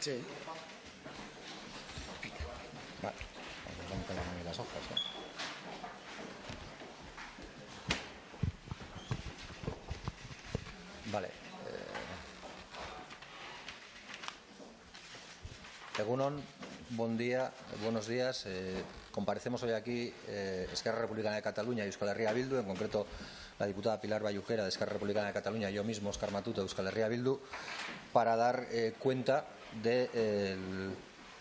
Sí. Vale, no me pegan a mí las hojas, ¿eh? Vale. Egunon, buen día, buenos días. Comparecemos hoy aquí Esquerra Republicana de Cataluña y Euskal Herria Bildu, en concreto la diputada Pilar Bayujera de Esquerra Republicana de Cataluña y yo mismo, Óscar Matute de Euskal Herria Bildu, para dar cuenta de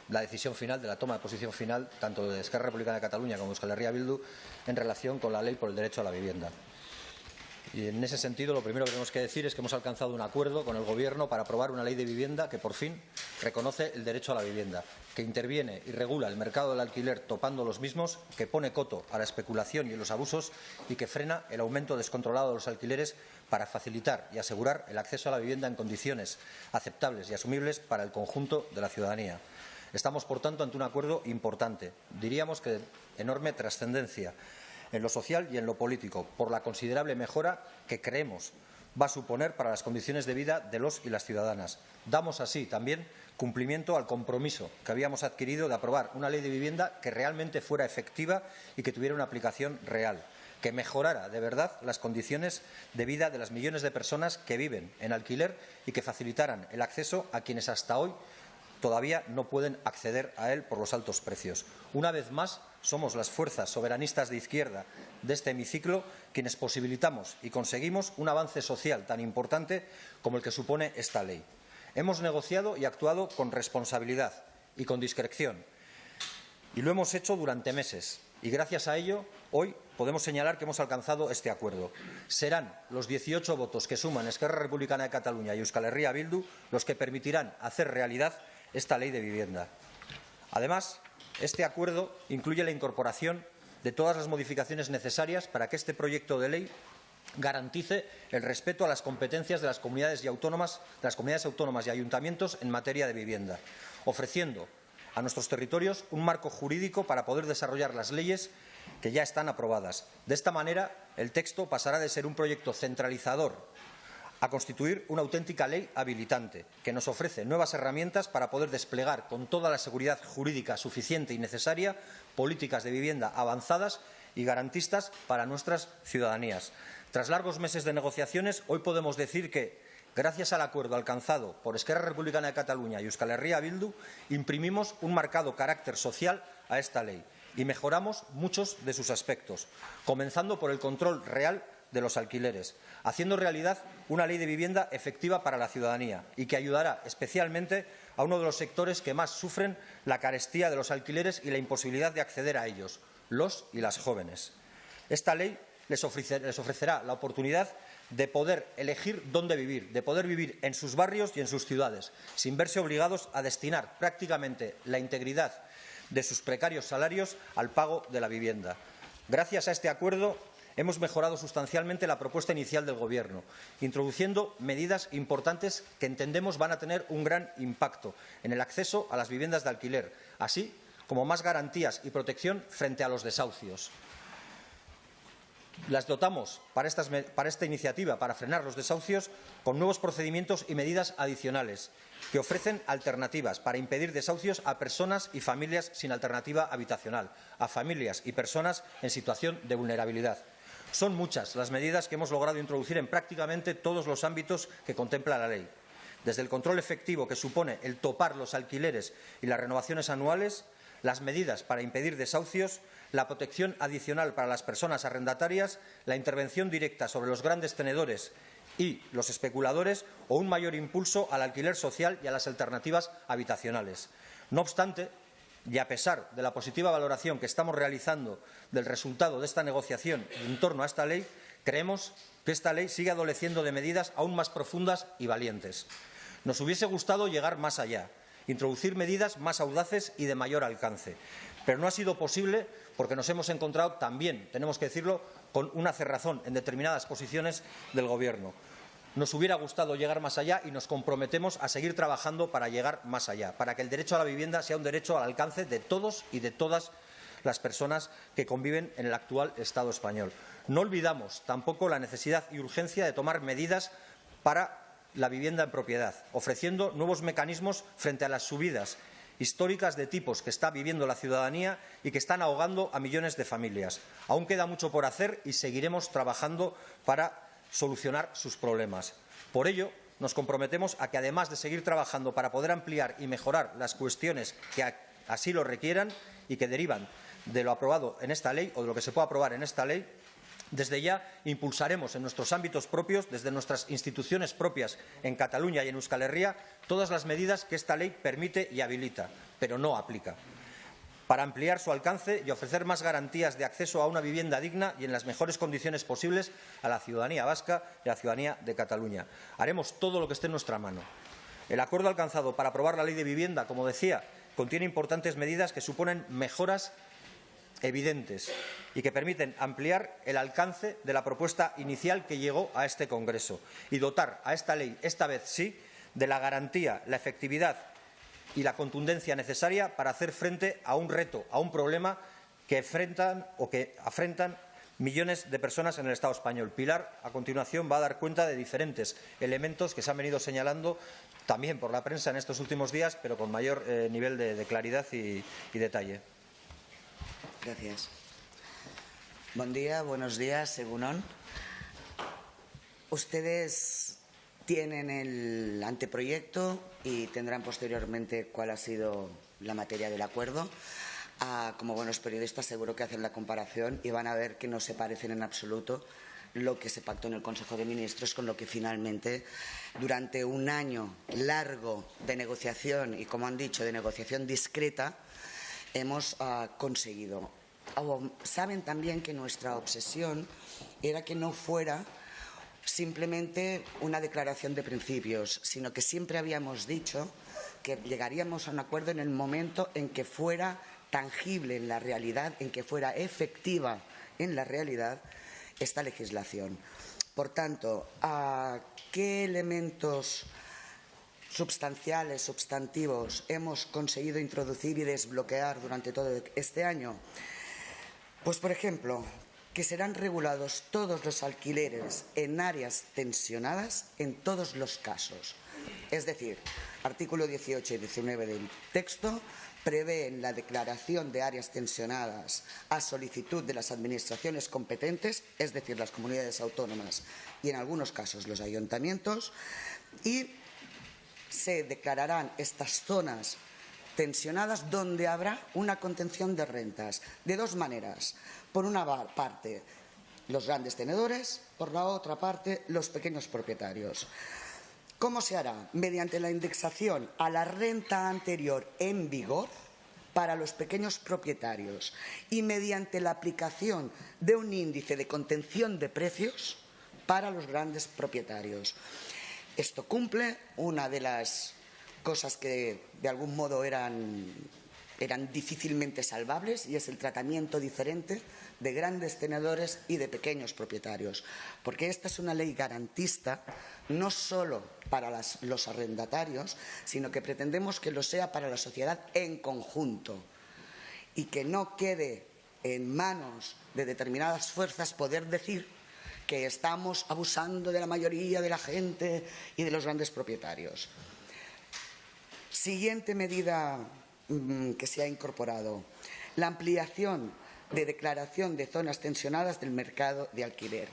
la decisión final, de la toma de posición final, tanto de Esquerra Republicana de Cataluña como de Euskal Herria Bildu, en relación con la ley por el derecho a la vivienda. Y en ese sentido, lo primero que tenemos que decir es que hemos alcanzado un acuerdo con el Gobierno para aprobar una ley de vivienda que, por fin, reconoce el derecho a la vivienda, que interviene y regula el mercado del alquiler topando los mismos, que pone coto a la especulación y los abusos y que frena el aumento descontrolado de los alquileres para facilitar y asegurar el acceso a la vivienda en condiciones aceptables y asumibles para el conjunto de la ciudadanía. Estamos, por tanto, ante un acuerdo importante, diríamos que de enorme trascendencia, en lo social y en lo político, por la considerable mejora que creemos va a suponer para las condiciones de vida de los y las ciudadanas. Damos así también cumplimiento al compromiso que habíamos adquirido de aprobar una ley de vivienda que realmente fuera efectiva y que tuviera una aplicación real, que mejorara de verdad las condiciones de vida de las millones de personas que viven en alquiler y que facilitaran el acceso a quienes hasta hoy todavía no pueden acceder a él por los altos precios. Una vez más, somos las fuerzas soberanistas de izquierda de este hemiciclo quienes posibilitamos y conseguimos un avance social tan importante como el que supone esta ley. Hemos negociado y actuado con responsabilidad y con discreción, y lo hemos hecho durante meses. Y gracias a ello, hoy podemos señalar que hemos alcanzado este acuerdo. Serán los 18 votos que suman Esquerra Republicana de Cataluña y Euskal Herria Bildu los que permitirán hacer realidad esta ley de vivienda. Además, este acuerdo incluye la incorporación de todas las modificaciones necesarias para que este proyecto de ley garantice el respeto a las competencias de las comunidades autónomas y ayuntamientos en materia de vivienda, ofreciendo a nuestros territorios un marco jurídico para poder desarrollar las leyes que ya están aprobadas. De esta manera, el texto pasará de ser un proyecto centralizador a constituir una auténtica ley habilitante, que nos ofrece nuevas herramientas para poder desplegar con toda la seguridad jurídica suficiente y necesaria políticas de vivienda avanzadas y garantistas para nuestras ciudadanías. Tras largos meses de negociaciones, hoy podemos decir que, gracias al acuerdo alcanzado por Esquerra Republicana de Cataluña y Euskal Herria Bildu, imprimimos un marcado carácter social a esta ley y mejoramos muchos de sus aspectos, comenzando por el control real de los alquileres, haciendo realidad una ley de vivienda efectiva para la ciudadanía y que ayudará especialmente a uno de los sectores que más sufren la carestía de los alquileres y la imposibilidad de acceder a ellos, los y las jóvenes. Esta ley les ofrecerá la oportunidad de poder elegir dónde vivir, de poder vivir en sus barrios y en sus ciudades, sin verse obligados a destinar prácticamente la integridad de sus precarios salarios al pago de la vivienda. Gracias a este acuerdo, hemos mejorado sustancialmente la propuesta inicial del Gobierno, introduciendo medidas importantes que entendemos van a tener un gran impacto en el acceso a las viviendas de alquiler, así como más garantías y protección frente a los desahucios. Las dotamos para esta iniciativa, para frenar los desahucios, con nuevos procedimientos y medidas adicionales que ofrecen alternativas para impedir desahucios a personas y familias sin alternativa habitacional, a familias y personas en situación de vulnerabilidad. Son muchas las medidas que hemos logrado introducir en prácticamente todos los ámbitos que contempla la ley, desde el control efectivo que supone el topar los alquileres y las renovaciones anuales, las medidas para impedir desahucios, la protección adicional para las personas arrendatarias, la intervención directa sobre los grandes tenedores y los especuladores o un mayor impulso al alquiler social y a las alternativas habitacionales. No obstante, y a pesar de la positiva valoración que estamos realizando del resultado de esta negociación en torno a esta ley, creemos que esta ley sigue adoleciendo de medidas aún más profundas y valientes. Nos hubiese gustado llegar más allá, introducir medidas más audaces y de mayor alcance, pero no ha sido posible porque nos hemos encontrado también, tenemos que decirlo, con una cerrazón en determinadas posiciones del Gobierno. Nos hubiera gustado llegar más allá y nos comprometemos a seguir trabajando para llegar más allá, para que el derecho a la vivienda sea un derecho al alcance de todos y de todas las personas que conviven en el actual Estado español. No olvidamos tampoco la necesidad y urgencia de tomar medidas para la vivienda en propiedad, ofreciendo nuevos mecanismos frente a las subidas históricas de tipos que está viviendo la ciudadanía y que están ahogando a millones de familias. Aún queda mucho por hacer y seguiremos trabajando para solucionar sus problemas. Por ello, nos comprometemos a que, además de seguir trabajando para poder ampliar y mejorar las cuestiones que así lo requieran y que derivan de lo aprobado en esta ley o de lo que se pueda aprobar en esta ley, desde ya impulsaremos en nuestros ámbitos propios, desde nuestras instituciones propias en Cataluña y en Euskal Herria, todas las medidas que esta ley permite y habilita, pero no aplica, para ampliar su alcance y ofrecer más garantías de acceso a una vivienda digna y en las mejores condiciones posibles a la ciudadanía vasca y a la ciudadanía de Cataluña. Haremos todo lo que esté en nuestra mano. El acuerdo alcanzado para aprobar la Ley de Vivienda, como decía, contiene importantes medidas que suponen mejoras evidentes y que permiten ampliar el alcance de la propuesta inicial que llegó a este Congreso y dotar a esta ley, esta vez sí, de la garantía, la efectividad y la contundencia necesaria para hacer frente a un reto, a un problema que afrentan millones de personas en el Estado español. Pilar, a continuación, va a dar cuenta de diferentes elementos que se han venido señalando también por la prensa en estos últimos días, pero con mayor nivel de claridad y detalle. Gracias. Buen día, buenos días, Egunon. Ustedes tienen el anteproyecto y tendrán posteriormente cuál ha sido la materia del acuerdo. Como buenos periodistas seguro que hacen la comparación y van a ver que no se parecen en absoluto lo que se pactó en el Consejo de Ministros con lo que finalmente, durante un año largo de negociación y, como han dicho, de negociación discreta, hemos conseguido. Saben también que nuestra obsesión era que no fuera simplemente una declaración de principios, sino que siempre habíamos dicho que llegaríamos a un acuerdo en el momento en que fuera tangible en la realidad, en que fuera efectiva en la realidad esta legislación. Por tanto, ¿qué elementos sustantivos hemos conseguido introducir y desbloquear durante todo este año? Pues, por ejemplo, que serán regulados todos los alquileres en áreas tensionadas en todos los casos. Es decir, artículo 18 y 19 del texto prevén la declaración de áreas tensionadas a solicitud de las administraciones competentes, es decir, las comunidades autónomas y, en algunos casos, los ayuntamientos, y se declararán estas zonas tensionadas donde habrá una contención de rentas de dos maneras. Por una parte, los grandes tenedores, por la otra parte, los pequeños propietarios. ¿Cómo se hará? Mediante la indexación a la renta anterior en vigor para los pequeños propietarios y mediante la aplicación de un índice de contención de precios para los grandes propietarios. Esto cumple una de las cosas que de algún modo eran difícilmente salvables, y es el tratamiento diferente de grandes tenedores y de pequeños propietarios, porque esta es una ley garantista no solo para los arrendatarios, sino que pretendemos que lo sea para la sociedad en conjunto y que no quede en manos de determinadas fuerzas poder decir que estamos abusando de la mayoría de la gente y de los grandes propietarios. Siguiente medida que se ha incorporado: la ampliación de declaración de zonas tensionadas del mercado de alquiler.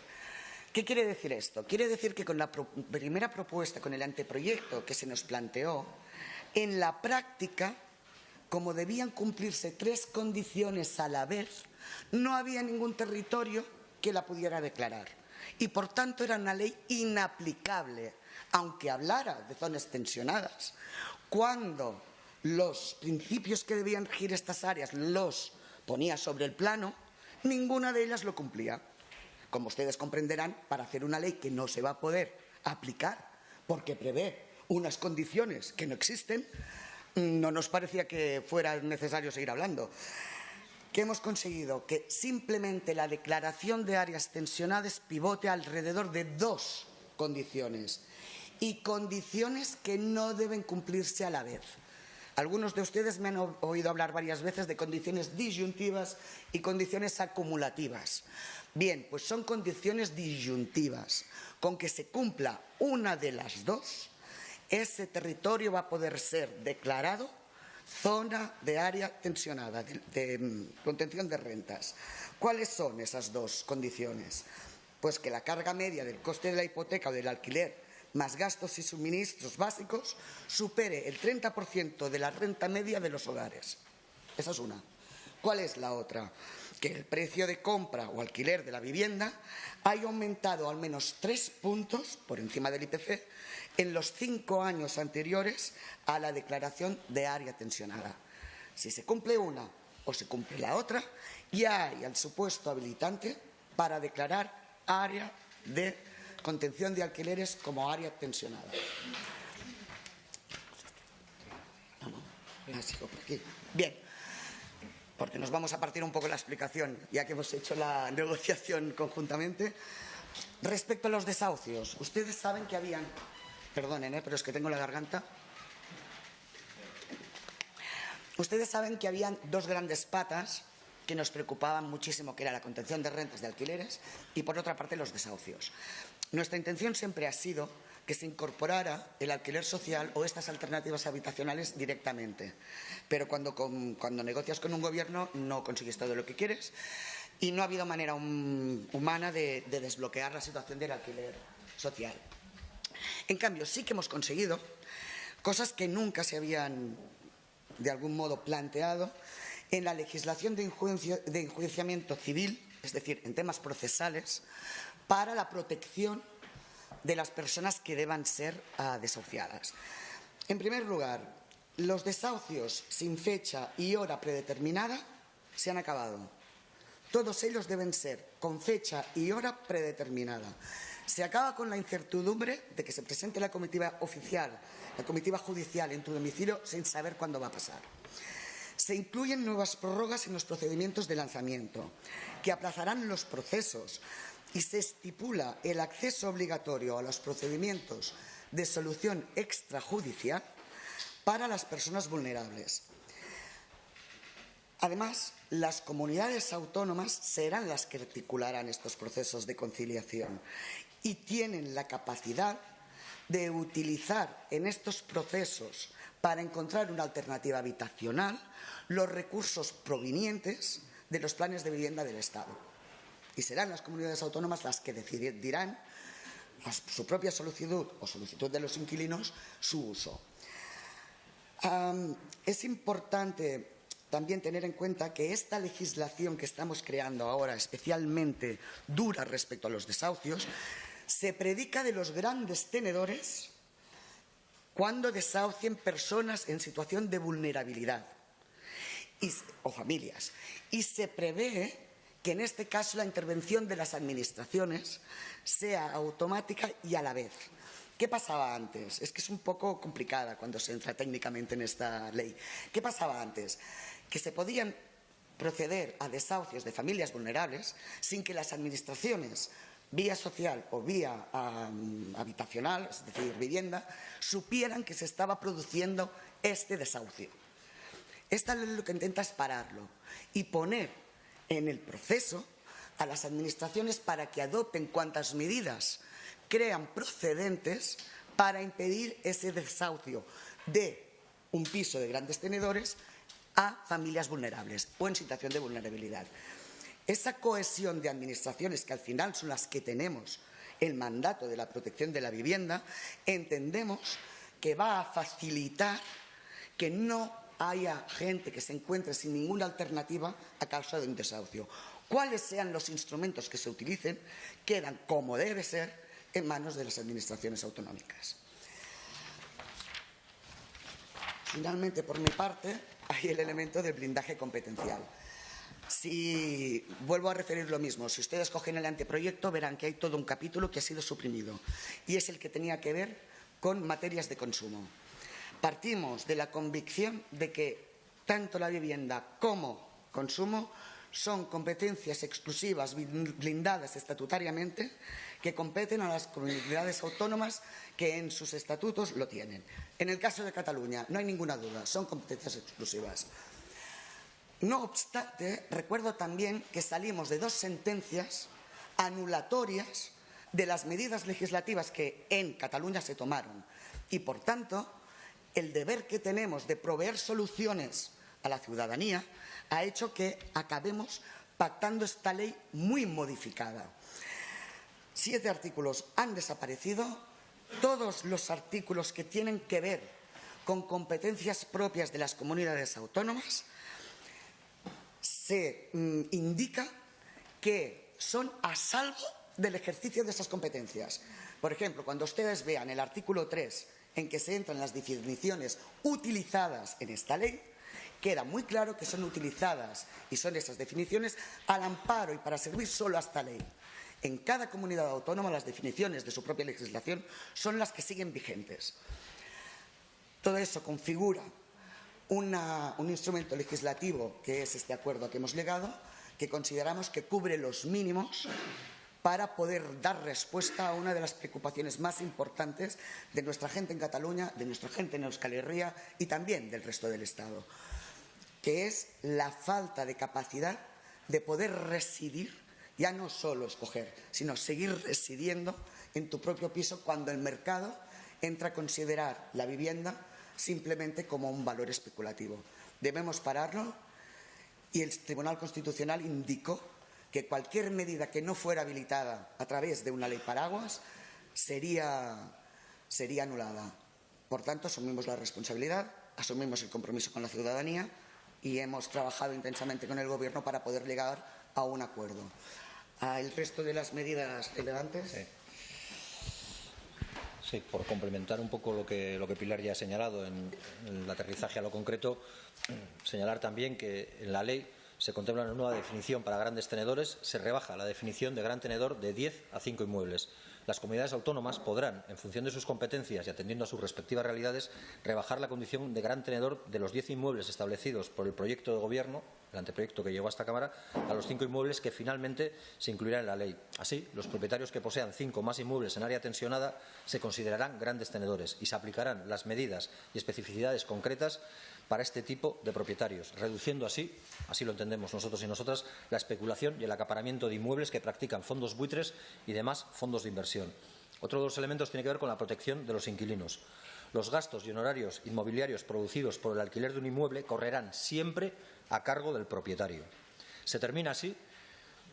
¿Qué quiere decir esto? Quiere decir que con la primera propuesta, con el anteproyecto que se nos planteó, en la práctica, como debían cumplirse tres condiciones a la vez, no había ningún territorio que la pudiera declarar. Y, por tanto, era una ley inaplicable, aunque hablara de zonas tensionadas. Cuando los principios que debían regir estas áreas los ponía sobre el plano, ninguna de ellas lo cumplía. Como ustedes comprenderán, para hacer una ley que no se va a poder aplicar porque prevé unas condiciones que no existen, no nos parecía que fuera necesario seguir hablando. ¿Qué hemos conseguido? Que simplemente la declaración de áreas tensionadas pivote alrededor de dos condiciones, y condiciones que no deben cumplirse a la vez. Algunos de ustedes me han oído hablar varias veces de condiciones disyuntivas y condiciones acumulativas. Bien, pues son condiciones disyuntivas. Con que se cumpla una de las dos, ese territorio va a poder ser declarado zona de área tensionada, de contención de rentas. ¿Cuáles son esas dos condiciones? Pues que la carga media del coste de la hipoteca o del alquiler más gastos y suministros básicos supere el 30% de la renta media de los hogares. Esa es una. ¿Cuál es la otra? Que el precio de compra o alquiler de la vivienda haya aumentado al menos 3 puntos por encima del IPC en los 5 años anteriores a la declaración de área tensionada. Si se cumple una o se cumple la otra, ya hay el supuesto habilitante para declarar área de contención de alquileres como área tensionada. Sigo por aquí. Bien, porque nos vamos a partir un poco la explicación, ya que hemos hecho la negociación conjuntamente. Respecto a los desahucios, ustedes saben que habían... Perdonen, pero es que tengo la garganta. Ustedes saben que habían dos grandes patas que nos preocupaban muchísimo, que era la contención de rentas de alquileres y, por otra parte, los desahucios. Nuestra intención siempre ha sido que se incorporara el alquiler social o estas alternativas habitacionales directamente. Pero cuando negocias con un gobierno no consigues todo lo que quieres y no ha habido manera humana de desbloquear la situación del alquiler social. En cambio, sí que hemos conseguido cosas que nunca se habían, de algún modo, planteado en la legislación de enjuiciamiento civil, es decir, en temas procesales, para la protección de las personas que deban ser desahuciadas. En primer lugar, los desahucios sin fecha y hora predeterminada se han acabado. Todos ellos deben ser con fecha y hora predeterminada. Se acaba con la incertidumbre de que se presente la comitiva oficial, la comitiva judicial en tu domicilio sin saber cuándo va a pasar. Se incluyen nuevas prórrogas en los procedimientos de lanzamiento, que aplazarán los procesos, y se estipula el acceso obligatorio a los procedimientos de solución extrajudicial para las personas vulnerables. Además, las comunidades autónomas serán las que articularán estos procesos de conciliación y tienen la capacidad de utilizar en estos procesos para encontrar una alternativa habitacional los recursos provenientes de los planes de vivienda del Estado. Y serán las comunidades autónomas las que decidirán a su propia solicitud o solicitud de los inquilinos su uso. Es importante también tener en cuenta que esta legislación que estamos creando ahora, especialmente dura respecto a los desahucios, se predica de los grandes tenedores cuando desahucien personas en situación de vulnerabilidad o familias. Y se prevé que en este caso la intervención de las administraciones sea automática y a la vez. ¿Qué pasaba antes? Es que es un poco complicada cuando se entra técnicamente en esta ley. ¿Qué pasaba antes? Que se podían proceder a desahucios de familias vulnerables sin que las administraciones, vía social o vía habitacional, es decir, vivienda, supieran que se estaba produciendo este desahucio. Esta ley lo que intenta es pararlo y poner en el proceso a las administraciones para que adopten cuantas medidas crean procedentes para impedir ese desahucio de un piso de grandes tenedores a familias vulnerables o en situación de vulnerabilidad. Esa cohesión de administraciones, que al final son las que tenemos el mandato de la protección de la vivienda, entendemos que va a facilitar que no haya gente que se encuentre sin ninguna alternativa a causa de un desahucio. Cuáles sean los instrumentos que se utilicen quedan, como debe ser, en manos de las administraciones autonómicas. Finalmente, por mi parte, hay el elemento del blindaje competencial. Si vuelvo a referir lo mismo, si ustedes cogen el anteproyecto verán que hay todo un capítulo que ha sido suprimido y es el que tenía que ver con materias de consumo. Partimos de la convicción de que tanto la vivienda como consumo son competencias exclusivas blindadas estatutariamente que competen a las comunidades autónomas que en sus estatutos lo tienen. En el caso de Cataluña, no hay ninguna duda, son competencias exclusivas. No obstante, recuerdo también que salimos de 2 sentencias anulatorias de las medidas legislativas que en Cataluña se tomaron y, por tanto, el deber que tenemos de proveer soluciones a la ciudadanía ha hecho que acabemos pactando esta ley muy modificada. 7 artículos han desaparecido, todos los artículos que tienen que ver con competencias propias de las comunidades autónomas se indica que son a salvo del ejercicio de esas competencias. Por ejemplo, cuando ustedes vean el artículo 3, en que se entran las definiciones utilizadas en esta ley, queda muy claro que son utilizadas y son esas definiciones al amparo y para servir solo a esta ley. En cada comunidad autónoma las definiciones de su propia legislación son las que siguen vigentes. Todo eso configura un instrumento legislativo que es este acuerdo que hemos llegado, que consideramos que cubre los mínimos para poder dar respuesta a una de las preocupaciones más importantes de nuestra gente en Cataluña, de nuestra gente en Euskal Herria y también del resto del Estado, que es la falta de capacidad de poder residir, ya no solo escoger, sino seguir residiendo en tu propio piso cuando el mercado entra a considerar la vivienda simplemente como un valor especulativo. Debemos pararlo y el Tribunal Constitucional indicó que cualquier medida que no fuera habilitada a través de una ley paraguas sería anulada. Por tanto, asumimos la responsabilidad, asumimos el compromiso con la ciudadanía y hemos trabajado intensamente con el Gobierno para poder llegar a un acuerdo. ¿El resto de las medidas relevantes? Sí, por complementar un poco lo que Pilar ya ha señalado en el aterrizaje a lo concreto, señalar también que en la ley se contempla una nueva definición para grandes tenedores, se rebaja la definición de gran tenedor de 10 a 5 inmuebles. Las comunidades autónomas podrán, en función de sus competencias y atendiendo a sus respectivas realidades, rebajar la condición de gran tenedor de los 10 inmuebles establecidos por el proyecto de Gobierno, el anteproyecto que llegó a esta Cámara, a los 5 inmuebles que finalmente se incluirán en la ley. Así, los propietarios que posean 5 o más inmuebles en área tensionada se considerarán grandes tenedores y se aplicarán las medidas y especificidades concretas para este tipo de propietarios, reduciendo así lo entendemos nosotros y nosotras, la especulación y el acaparamiento de inmuebles que practican fondos buitres y demás fondos de inversión. Otro de los elementos tiene que ver con la protección de los inquilinos. Los gastos y honorarios inmobiliarios producidos por el alquiler de un inmueble correrán siempre a cargo del propietario. Se termina así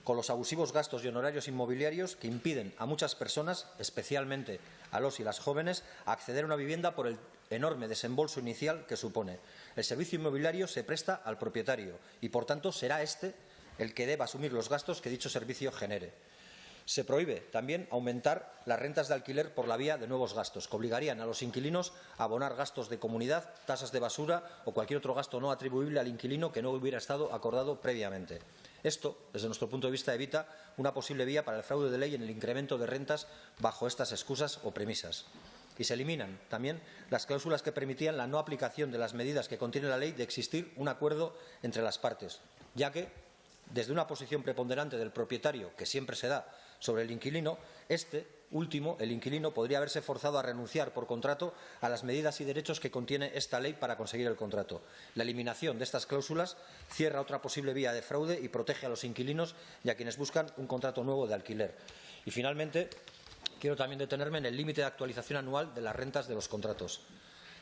con los abusivos gastos y honorarios inmobiliarios que impiden a muchas personas, especialmente a los y las jóvenes, acceder a una vivienda por el enorme desembolso inicial que supone. El servicio inmobiliario se presta al propietario y, por tanto, será éste el que deba asumir los gastos que dicho servicio genere. Se prohíbe también aumentar las rentas de alquiler por la vía de nuevos gastos, que obligarían a los inquilinos a abonar gastos de comunidad, tasas de basura o cualquier otro gasto no atribuible al inquilino que no hubiera estado acordado previamente. Esto, desde nuestro punto de vista, evita una posible vía para el fraude de ley en el incremento de rentas bajo estas excusas o premisas. Y se eliminan también las cláusulas que permitían la no aplicación de las medidas que contiene la ley de existir un acuerdo entre las partes, ya que, desde una posición preponderante del propietario, que siempre se da sobre el inquilino, este último, el inquilino, podría haberse forzado a renunciar por contrato a las medidas y derechos que contiene esta ley para conseguir el contrato. La eliminación de estas cláusulas cierra otra posible vía de fraude y protege a los inquilinos y a quienes buscan un contrato nuevo de alquiler. Y, finalmente, quiero también detenerme en el límite de actualización anual de las rentas de los contratos.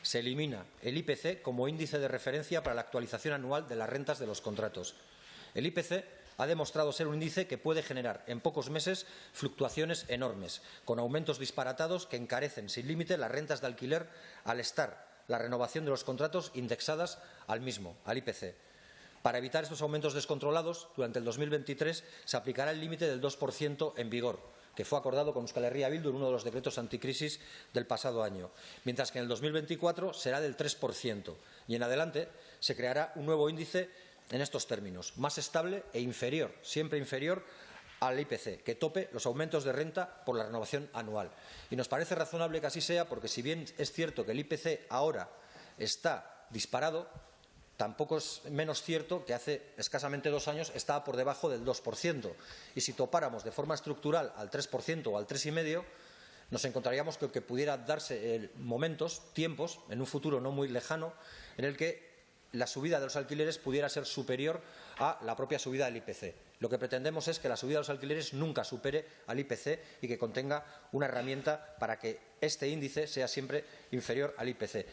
Se elimina el IPC como índice de referencia para la actualización anual de las rentas de los contratos. El IPC ha demostrado ser un índice que puede generar en pocos meses fluctuaciones enormes, con aumentos disparatados que encarecen sin límite las rentas de alquiler al estar la renovación de los contratos indexadas al mismo, al IPC. Para evitar estos aumentos descontrolados, durante el 2023 se aplicará el límite del 2% en vigor, que fue acordado con Euskal Herria Bildu en uno de los decretos anticrisis del pasado año, mientras que en el 2024 será del 3% y en adelante se creará un nuevo índice en estos términos, más estable e inferior, siempre inferior al IPC, que tope los aumentos de renta por la renovación anual. Y nos parece razonable que así sea porque, si bien es cierto que el IPC ahora está disparado, tampoco es menos cierto que hace escasamente 2 años estaba por debajo del 2%. Y si topáramos de forma estructural al 3% o al 3,5%, nos encontraríamos que pudiera darse tiempos, en un futuro no muy lejano, en el que la subida de los alquileres pudiera ser superior a la propia subida del IPC. Lo que pretendemos es que la subida de los alquileres nunca supere al IPC y que contenga una herramienta para que este índice sea siempre inferior al IPC.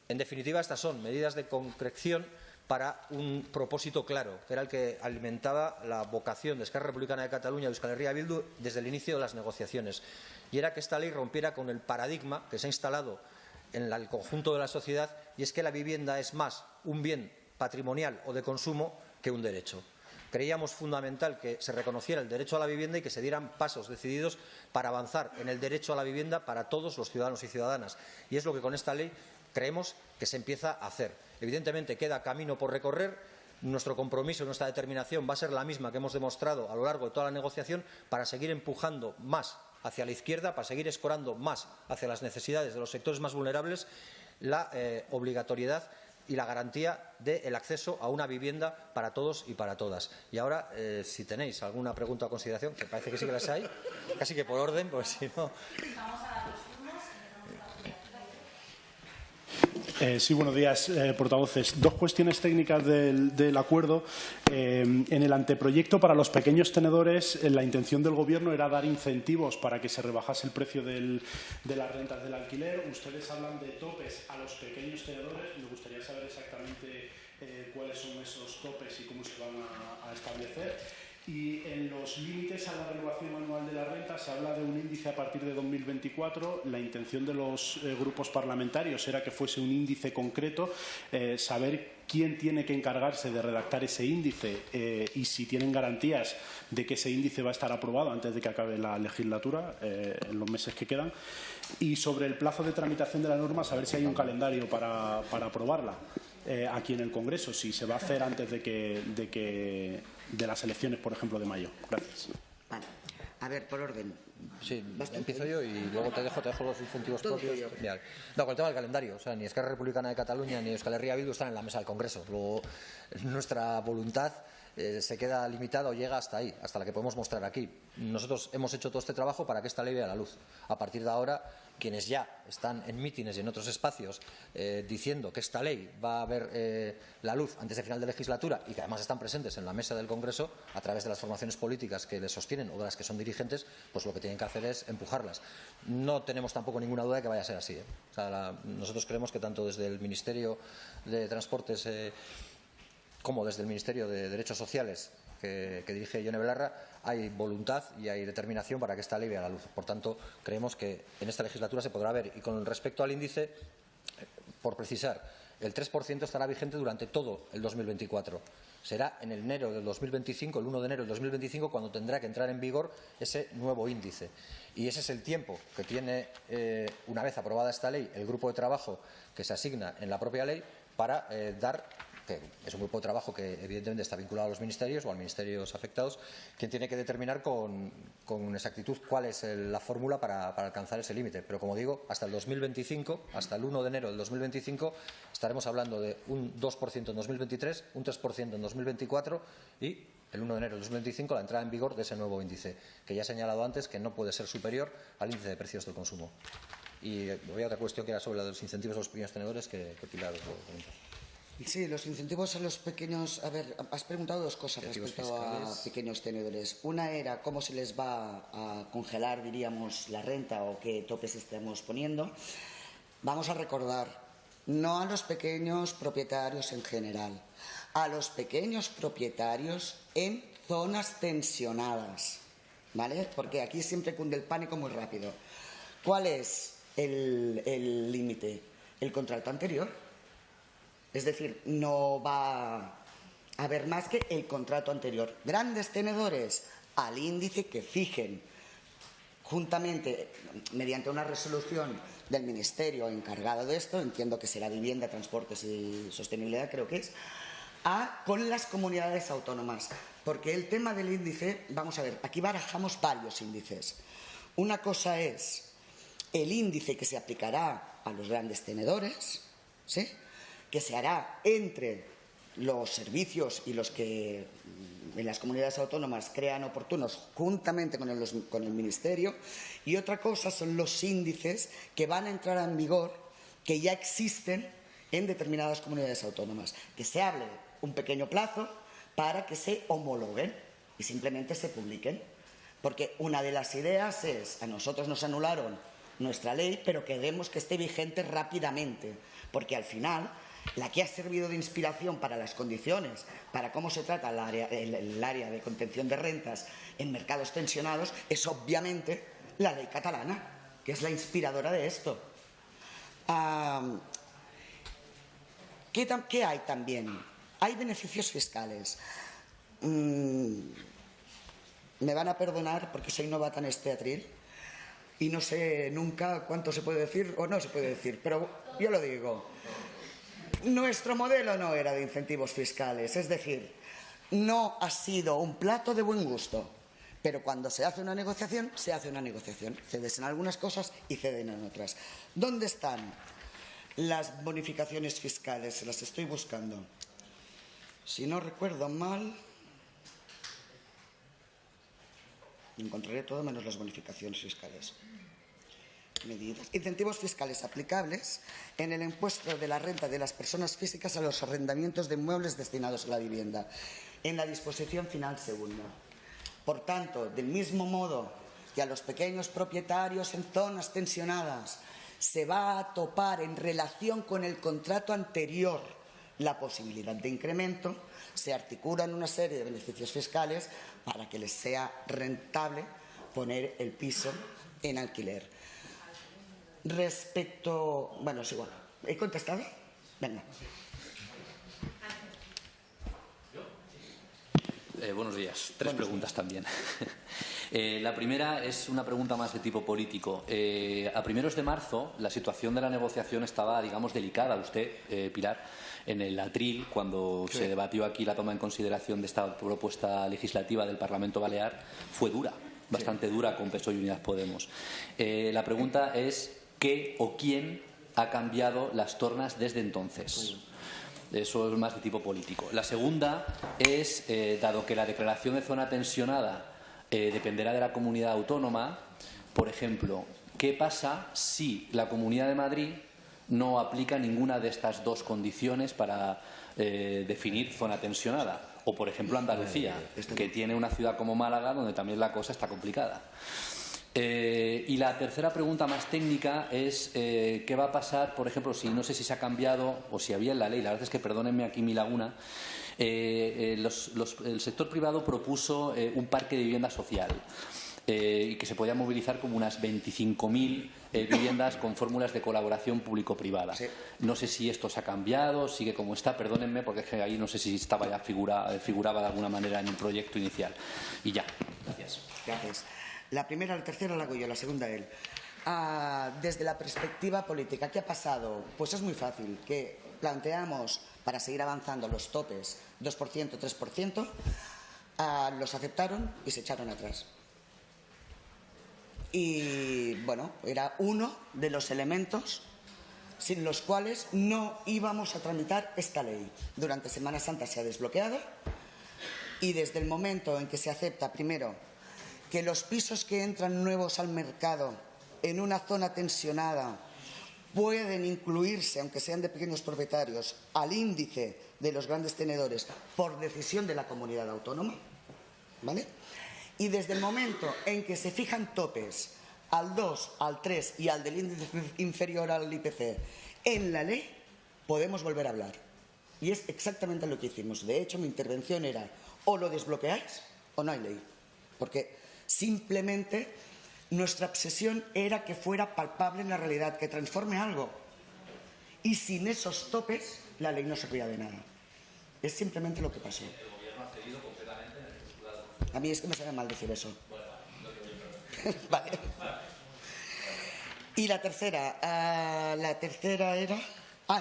En definitiva, estas son medidas de concreción para un propósito claro, que era el que alimentaba la vocación de Esquerra Republicana de Cataluña y de Euskal Herria Bildu desde el inicio de las negociaciones. Y era que esta ley rompiera con el paradigma que se ha instalado en el conjunto de la sociedad, y es que la vivienda es más un bien patrimonial o de consumo que un derecho. Creíamos fundamental que se reconociera el derecho a la vivienda y que se dieran pasos decididos para avanzar en el derecho a la vivienda para todos los ciudadanos y ciudadanas. Y es lo que con esta ley creemos que se empieza a hacer. Evidentemente queda camino por recorrer. Nuestro compromiso y nuestra determinación va a ser la misma que hemos demostrado a lo largo de toda la negociación para seguir empujando más hacia la izquierda, para seguir escorando más hacia las necesidades de los sectores más vulnerables, la obligatoriedad y la garantía del acceso a una vivienda para todos y para todas. Y ahora, si tenéis alguna pregunta o consideración, que parece que sí que las hay, casi que por orden, pues si no. Sí, buenos días, portavoces. 2 cuestiones técnicas del acuerdo. En el anteproyecto para los pequeños tenedores, la intención del Gobierno era dar incentivos para que se rebajase el precio de las rentas del alquiler. Ustedes hablan de topes a los pequeños tenedores. Me gustaría saber exactamente cuáles son esos topes y cómo se van a establecer. Y en los límites a la renovación anual de la renta se habla de un índice a partir de 2024. La intención de los grupos parlamentarios era que fuese un índice concreto, saber quién tiene que encargarse de redactar ese índice y si tienen garantías de que ese índice va a estar aprobado antes de que acabe la legislatura, en los meses que quedan. Y sobre el plazo de tramitación de la norma, saber si hay un calendario para aprobarla aquí en el Congreso, si se va a hacer antes de las elecciones, por ejemplo, de mayo. Gracias. Vale. A ver, por orden. Sí, empiezo yo y luego te dejo los incentivos propios. No, con el tema del calendario, o sea, ni Esquerra Republicana de Cataluña ni Euskal Herria Bildu están en la mesa del Congreso. Luego, nuestra voluntad se queda limitada o llega hasta ahí, hasta la que podemos mostrar aquí. Nosotros hemos hecho todo este trabajo para que esta ley vea la luz. A partir de ahora, quienes ya están en mítines y en otros espacios diciendo que esta ley va a ver la luz antes de final de legislatura y que además están presentes en la mesa del Congreso a través de las formaciones políticas que les sostienen o de las que son dirigentes, pues lo que tienen que hacer es empujarlas. No tenemos tampoco ninguna duda de que vaya a ser así. O sea, nosotros creemos que tanto desde el Ministerio de Transportes como desde el Ministerio de Derechos Sociales que dirige Yone Belarra, hay voluntad y hay determinación para que esta ley vea la luz. Por tanto, creemos que en esta legislatura se podrá ver. Y con respecto al índice, por precisar, el 3% estará vigente durante todo el 2024. Será en enero del 2025, el 1 de enero del 2025, cuando tendrá que entrar en vigor ese nuevo índice. Y ese es el tiempo que tiene, una vez aprobada esta ley, el grupo de trabajo que se asigna en la propia ley para dar, que es un grupo de trabajo que evidentemente está vinculado a los ministerios o a ministerios afectados, quien tiene que determinar con exactitud cuál es la fórmula para alcanzar ese límite. Pero, como digo, hasta el 2025, hasta el 1 de enero del 2025, estaremos hablando de un 2% en 2023, un 3% en 2024 y el 1 de enero del 2025 la entrada en vigor de ese nuevo índice, que ya he señalado antes que no puede ser superior al índice de precios del consumo. Y voy a otra cuestión que era sobre la de los incentivos a los pequeños tenedores, que Pilar os lo comenta. Sí, los incentivos a los pequeños. A ver, has preguntado 2 cosas respecto a pequeños tenedores. Una era cómo se les va a congelar, diríamos, la renta o qué topes estamos poniendo. Vamos a recordar, no a los pequeños propietarios en general, a los pequeños propietarios en zonas tensionadas, ¿vale? Porque aquí siempre cunde el pánico muy rápido. ¿Cuál es el límite? El contrato anterior. Es decir, no va a haber más que el contrato anterior. Grandes tenedores al índice que fijen juntamente, mediante una resolución del Ministerio encargado de esto, entiendo que será Vivienda, Transportes y Sostenibilidad, creo que es, con las comunidades autónomas. Porque el tema del índice, vamos a ver, aquí barajamos varios índices. Una cosa es el índice que se aplicará a los grandes tenedores, ¿sí? que se hará entre los servicios y los que en las comunidades autónomas crean oportunos juntamente con el Ministerio, y otra cosa son los índices que van a entrar en vigor, que ya existen en determinadas comunidades autónomas. Que se hable un pequeño plazo para que se homologuen y simplemente se publiquen. Porque una de las ideas es, a nosotros nos anularon nuestra ley, pero queremos que esté vigente rápidamente, porque al final la que ha servido de inspiración para las condiciones, para cómo se trata el área de contención de rentas en mercados tensionados, es obviamente la ley catalana, que es la inspiradora de esto. ¿Qué hay también? Hay beneficios fiscales. Me van a perdonar porque soy novata en este atril y no sé nunca cuánto se puede decir o no se puede decir, pero yo lo digo. Nuestro modelo no era de incentivos fiscales, es decir, no ha sido un plato de buen gusto, pero cuando se hace una negociación, se hace una negociación. Cedes en algunas cosas y ceden en otras. ¿Dónde están las bonificaciones fiscales? Las estoy buscando. Si no recuerdo mal, encontraré todo menos las bonificaciones fiscales. Medidas. Incentivos fiscales aplicables en el impuesto de la renta de las personas físicas a los arrendamientos de inmuebles destinados a la vivienda, en la disposición final segunda. Por tanto, del mismo modo que a los pequeños propietarios en zonas tensionadas se va a topar en relación con el contrato anterior la posibilidad de incremento, se articulan una serie de beneficios fiscales para que les sea rentable poner el piso en alquiler. Respecto... Bueno, es igual. ¿He contestado? Venga. Buenos días. Tres preguntas también. La primera es una pregunta más de tipo político. A primeros de marzo la situación de la negociación estaba, digamos, delicada. Usted, Pilar, en el atril, cuando se debatió aquí la toma en consideración de esta propuesta legislativa del Parlamento Balear, fue dura, bastante dura con PSOE y Unidas Podemos. La pregunta es ¿qué o quién ha cambiado las tornas desde entonces? Eso es más de tipo político. La segunda es, dado que la declaración de zona tensionada dependerá de la comunidad autónoma, por ejemplo, ¿qué pasa si la Comunidad de Madrid no aplica ninguna de estas dos condiciones para definir zona tensionada? O, por ejemplo, Andalucía, que tiene una ciudad como Málaga, donde también la cosa está complicada. Y la tercera pregunta más técnica es ¿qué va a pasar, por ejemplo, si no sé si se ha cambiado o si había en la ley? La verdad es que perdónenme aquí mi laguna. El sector privado propuso un parque de vivienda social y que se podía movilizar como unas 25.000 viviendas con fórmulas de colaboración público-privada. Sí. No sé si esto se ha cambiado, sigue como está, perdónenme, porque es que ahí no sé si estaba ya figuraba de alguna manera en un proyecto inicial. Y ya. Gracias. Gracias. La primera, la tercera la hago yo, la segunda él. Desde la perspectiva política, ¿qué ha pasado? Pues es muy fácil, que planteamos para seguir avanzando los topes 2%, 3%, los aceptaron y se echaron atrás. Y bueno, era uno de los elementos sin los cuales no íbamos a tramitar esta ley. Durante Semana Santa se ha desbloqueado y desde el momento en que se acepta primero que los pisos que entran nuevos al mercado en una zona tensionada pueden incluirse, aunque sean de pequeños propietarios, al índice de los grandes tenedores por decisión de la comunidad autónoma, ¿vale? Y desde el momento en que se fijan topes al 2, al 3 y al del índice inferior al IPC en la ley, podemos volver a hablar. Y es exactamente lo que hicimos. De hecho, mi intervención era o lo desbloqueáis o no hay ley. Porque simplemente nuestra obsesión era que fuera palpable en la realidad, que transforme algo. Y sin esos topes, la ley no servía de nada. Es simplemente lo que pasó. ¿El Gobierno ha cedido completamente en el titulado? A mí es que me sabe mal decir eso. Vale. Y la tercera era...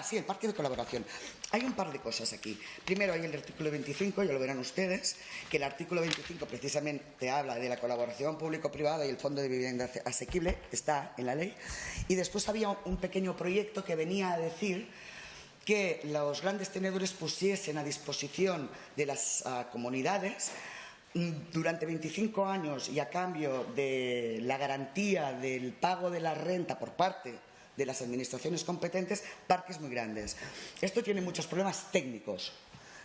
sí, el parque de colaboración. Hay un par de cosas aquí. Primero hay el artículo 25, ya lo verán ustedes, que el artículo 25 precisamente habla de la colaboración público-privada y el Fondo de Vivienda Asequible, está en la ley. Y después había un pequeño proyecto que venía a decir que los grandes tenedores pusiesen a disposición de las comunidades durante 25 años y a cambio de la garantía del pago de la renta por parte de las administraciones competentes, parques muy grandes. Esto tiene muchos problemas técnicos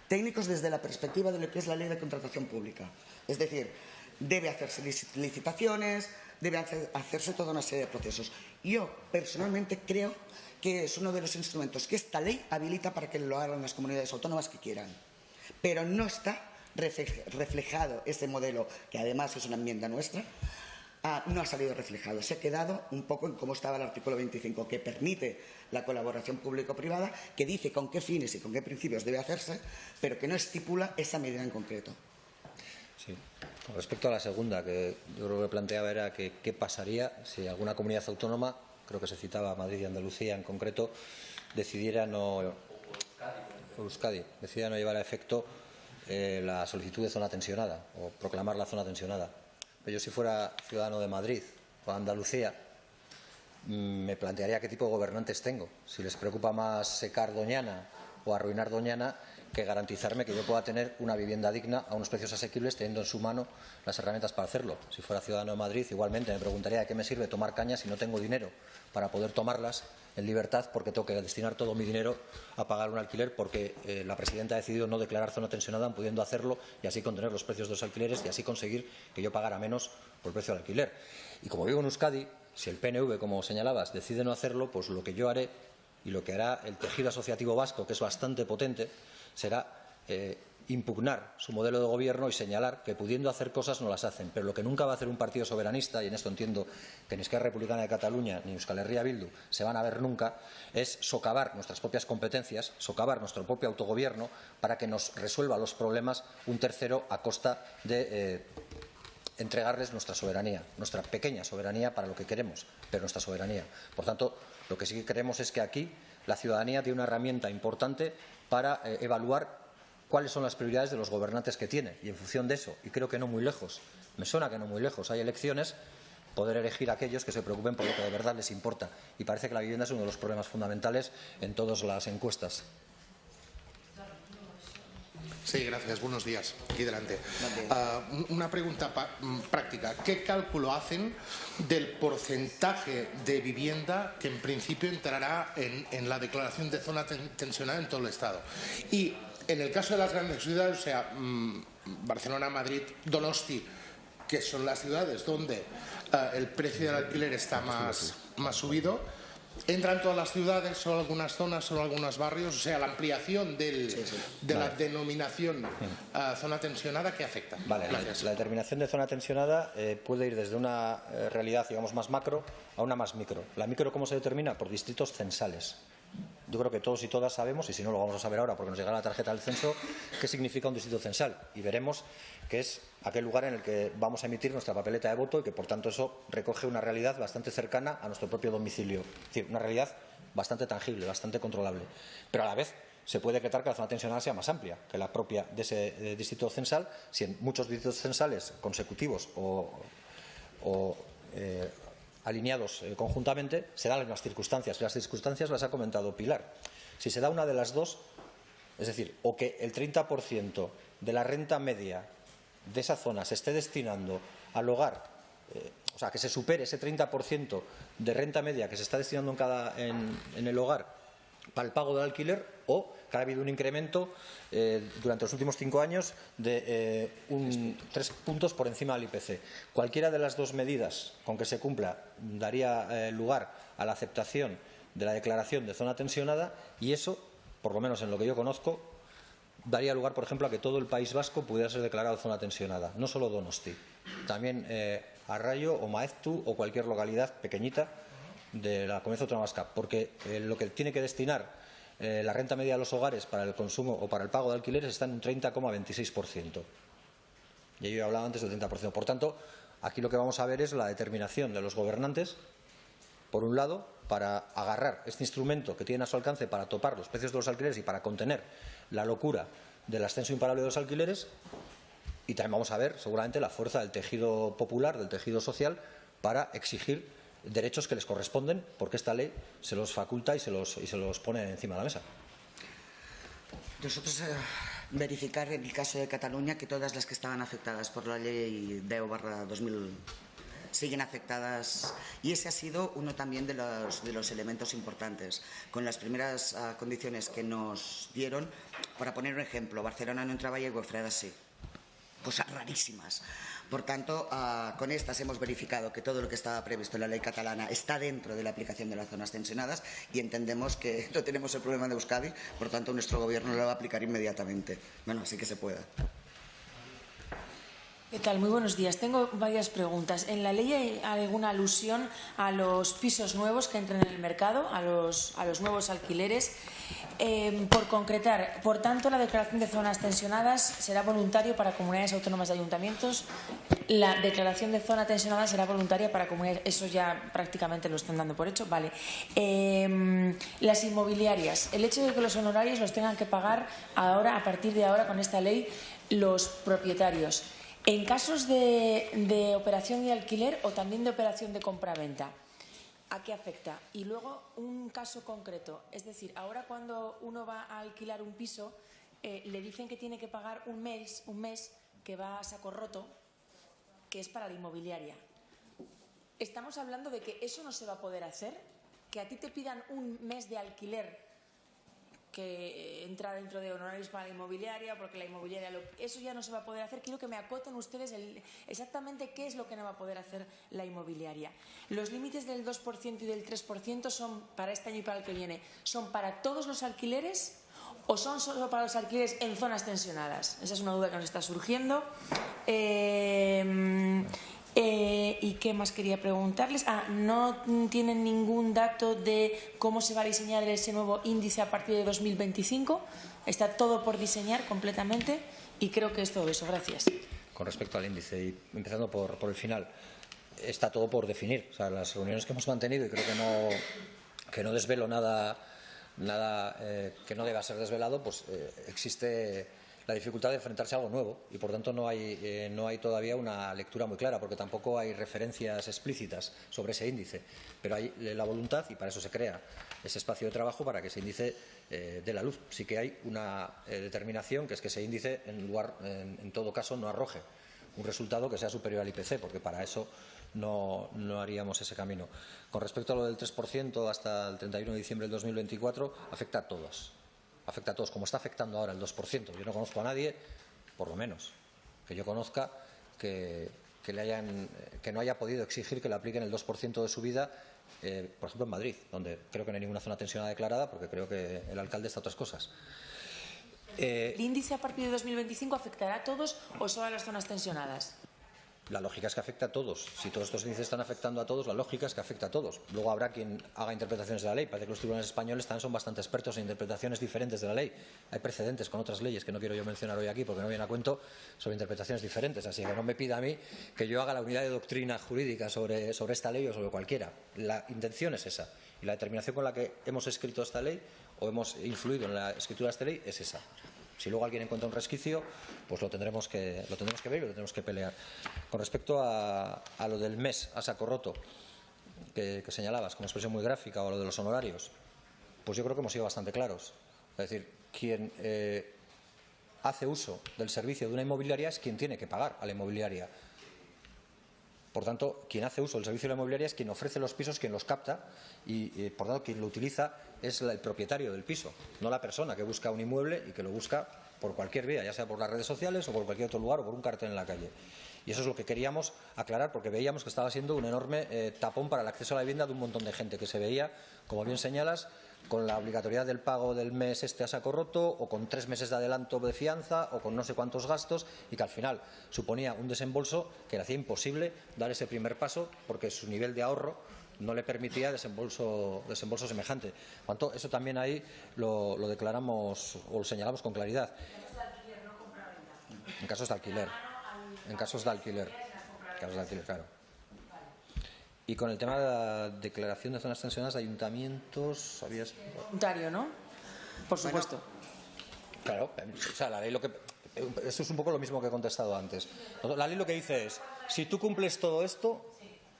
desde la perspectiva de lo que es la ley de contratación pública. Es decir, debe hacerse licitaciones, debe hacerse toda una serie de procesos. Yo personalmente creo que es uno de los instrumentos que esta ley habilita para que lo hagan las comunidades autónomas que quieran, pero no está reflejado ese modelo, que además es una enmienda nuestra, no ha salido reflejado. Se ha quedado un poco en cómo estaba el artículo 25, que permite la colaboración público-privada, que dice con qué fines y con qué principios debe hacerse, pero que no estipula esa medida en concreto. Sí. Con respecto a la segunda, que yo creo que planteaba era que qué pasaría si alguna comunidad autónoma, creo que se citaba Madrid y Andalucía en concreto, decidiera no llevar a efecto la solicitud de zona tensionada o proclamar la zona tensionada. Pero yo, si fuera ciudadano de Madrid o de Andalucía, me plantearía qué tipo de gobernantes tengo. Si les preocupa más secar Doñana o arruinar Doñana, que garantizarme que yo pueda tener una vivienda digna a unos precios asequibles, teniendo en su mano las herramientas para hacerlo. Si fuera ciudadano de Madrid, igualmente me preguntaría de qué me sirve tomar cañas si no tengo dinero para poder tomarlas en libertad, porque tengo que destinar todo mi dinero a pagar un alquiler, porque la presidenta ha decidido no declarar zona tensionada, pudiendo hacerlo y así contener los precios de los alquileres y así conseguir que yo pagara menos por el precio del alquiler. Y como vivo en Euskadi, si el PNV, como señalabas, decide no hacerlo, pues lo que yo haré y lo que hará el tejido asociativo vasco, que es bastante potente, será impugnar su modelo de gobierno y señalar que, pudiendo hacer cosas, no las hacen. Pero lo que nunca va a hacer un partido soberanista, y en esto entiendo que ni Esquerra Republicana de Cataluña ni Euskal Herria Bildu se van a ver nunca, es socavar nuestras propias competencias, socavar nuestro propio autogobierno para que nos resuelva los problemas un tercero a costa de entregarles nuestra soberanía, nuestra pequeña soberanía para lo que queremos, pero nuestra soberanía. Por tanto, lo que sí que queremos es que aquí la ciudadanía tiene una herramienta importante para evaluar cuáles son las prioridades de los gobernantes que tiene, y en función de eso, y creo que no muy lejos, me suena que no muy lejos, hay elecciones, poder elegir a aquellos que se preocupen por lo que de verdad les importa. Y parece que la vivienda es uno de los problemas fundamentales en todas las encuestas. Sí, gracias. Buenos días. Aquí delante. Una pregunta práctica. ¿Qué cálculo hacen del porcentaje de vivienda que en principio entrará en la declaración de zona tensionada en todo el Estado? Y en el caso de las grandes ciudades, o sea, Barcelona, Madrid, Donosti, que son las ciudades donde el precio del alquiler está más subido, ¿entran todas las ciudades, solo algunas zonas, solo algunos barrios? O sea, la ampliación de la denominación zona tensionada, ¿qué afecta? Vale, la determinación de zona tensionada puede ir desde una realidad, digamos, más macro a una más micro. La micro, ¿cómo se determina? Por distritos censales. Yo creo que todos y todas sabemos, y si no lo vamos a saber ahora porque nos llegará la tarjeta del censo, qué significa un distrito censal. Y veremos que es aquel lugar en el que vamos a emitir nuestra papeleta de voto y que, por tanto, eso recoge una realidad bastante cercana a nuestro propio domicilio. Es decir, una realidad bastante tangible, bastante controlable. Pero a la vez se puede decretar que la zona tensionada sea más amplia que la propia de ese distrito censal, si en muchos distritos censales consecutivos o alineados conjuntamente, se dan las mismas circunstancias. Las circunstancias las ha comentado Pilar. Si se da una de las dos, es decir, o que el 30% de la renta media de esa zona se esté destinando al hogar, o sea, que se supere ese 30% de renta media que se está destinando en el hogar para el pago del alquiler, o que ha habido un incremento durante los últimos 5 años de 3 puntos por encima del IPC. Cualquiera de las dos medidas con que se cumpla daría lugar a la aceptación de la declaración de zona tensionada, y eso, por lo menos en lo que yo conozco, daría lugar, por ejemplo, a que todo el País Vasco pudiera ser declarado zona tensionada, no solo Donosti, también Arraio o Maeztu o cualquier localidad pequeñita de la Comunidad Autónoma Vasca, porque lo que tiene que destinar la renta media de los hogares para el consumo o para el pago de alquileres está en un 30,26%. Y yo he hablado antes del 30%. Por tanto, aquí lo que vamos a ver es la determinación de los gobernantes, por un lado, para agarrar este instrumento que tienen a su alcance para topar los precios de los alquileres y para contener la locura del ascenso imparable de los alquileres, y también vamos a ver seguramente la fuerza del tejido popular, del tejido social, para exigir derechos que les corresponden, porque esta ley se los faculta y se los pone encima de la mesa. Nosotros verificar en el caso de Cataluña que todas las que estaban afectadas por la ley 10/2000 siguen afectadas, y ese ha sido uno también de los elementos importantes. Con las primeras condiciones que nos dieron, para poner un ejemplo, Barcelona no entraba y Güefreda sí. Cosas rarísimas. Por tanto, con estas hemos verificado que todo lo que estaba previsto en la ley catalana está dentro de la aplicación de las zonas tensionadas y entendemos que no tenemos el problema de Euskadi, por tanto nuestro gobierno lo va a aplicar inmediatamente. Bueno, así que se pueda. ¿Qué tal? Muy buenos días. Tengo varias preguntas. ¿En la ley hay alguna alusión a los pisos nuevos que entran en el mercado, a los nuevos alquileres? Por concretar, por tanto, la declaración de zonas tensionadas será voluntario para comunidades autónomas de ayuntamientos. La declaración de zona tensionada será voluntaria para comunidades. Eso ya prácticamente lo están dando por hecho. Vale. Las inmobiliarias. El hecho de que los honorarios los tengan que pagar ahora, a partir de ahora, con esta ley, los propietarios. En casos de operación de alquiler o también de operación de compraventa, ¿a qué afecta? Y luego un caso concreto, es decir, ahora cuando uno va a alquilar un piso, le dicen que tiene que pagar un mes que va a saco roto, que es para la inmobiliaria. Estamos hablando de que eso no se va a poder hacer, que a ti te pidan un mes de alquiler que entra dentro de honorarios para la inmobiliaria, porque la inmobiliaria eso ya no se va a poder hacer. Quiero que me acoten ustedes exactamente qué es lo que no va a poder hacer la inmobiliaria. Los límites del 2% y del 3% son para este año y para el que viene. ¿Son para todos los alquileres o son solo para los alquileres en zonas tensionadas? Esa es una duda que nos está surgiendo. ¿Y qué más quería preguntarles? ¿No tienen ningún dato de cómo se va a diseñar ese nuevo índice a partir de 2025? Está todo por diseñar completamente y creo que es todo eso. Gracias. Con respecto al índice, y empezando por el final, está todo por definir. O sea, las reuniones que hemos mantenido, y creo que no desvelo nada que no deba ser desvelado, pues existe la dificultad de enfrentarse a algo nuevo y, por tanto, no hay todavía una lectura muy clara, porque tampoco hay referencias explícitas sobre ese índice. Pero hay la voluntad, y para eso se crea ese espacio de trabajo, para que ese índice dé la luz. Sí que hay una determinación, que es que ese índice, en todo caso, no arroje un resultado que sea superior al IPC, porque para eso no haríamos ese camino. Con respecto a lo del 3% hasta el 31 de diciembre del 2024, afecta a todos. Afecta a todos, como está afectando ahora el 2%. Yo no conozco a nadie, por lo menos, que yo conozca, que no haya podido exigir que le apliquen el 2% de subida, por ejemplo, en Madrid, donde creo que no hay ninguna zona tensionada declarada, porque creo que el alcalde está a otras cosas. ¿El índice a partir de 2025 afectará a todos o solo a las zonas tensionadas? La lógica es que afecta a todos. Si todos estos índices están afectando a todos, la lógica es que afecta a todos. Luego habrá quien haga interpretaciones de la ley. Parece que los tribunales españoles también son bastante expertos en interpretaciones diferentes de la ley. Hay precedentes con otras leyes que no quiero yo mencionar hoy aquí porque no viene a cuento, sobre interpretaciones diferentes. Así que no me pida a mí que yo haga la unidad de doctrina jurídica sobre esta ley o sobre cualquiera. La intención es esa. Y la determinación con la que hemos escrito esta ley o hemos influido en la escritura de esta ley es esa. Si luego alguien encuentra un resquicio, pues lo tendremos que ver y lo tendremos que pelear. Con respecto a lo del mes a saco roto, que señalabas como expresión muy gráfica, o lo de los honorarios, pues yo creo que hemos sido bastante claros. Es decir, quien hace uso del servicio de una inmobiliaria es quien tiene que pagar a la inmobiliaria. Por tanto, quien hace uso del servicio de la inmobiliaria es quien ofrece los pisos, quien los capta y por tanto, quien lo utiliza es el propietario del piso, no la persona que busca un inmueble y que lo busca por cualquier vía, ya sea por las redes sociales o por cualquier otro lugar o por un cartel en la calle. Y eso es lo que queríamos aclarar, porque veíamos que estaba siendo un enorme tapón para el acceso a la vivienda de un montón de gente que se veía, como bien señalas, con la obligatoriedad del pago del mes a saco roto, o con 3 meses de adelanto de fianza, o con no sé cuántos gastos, y que al final suponía un desembolso que le hacía imposible dar ese primer paso, porque su nivel de ahorro no le permitía desembolso semejante. Por tanto, eso también ahí lo declaramos o lo señalamos con claridad. En casos de alquiler. En casos de alquiler, claro. Y con el tema de la declaración de zonas tensionadas de ayuntamientos, ¿sabías? Voluntario, ¿no? Por supuesto. Claro, o sea, la ley eso es un poco lo mismo que he contestado antes. La ley lo que dice es, si tú cumples todo esto,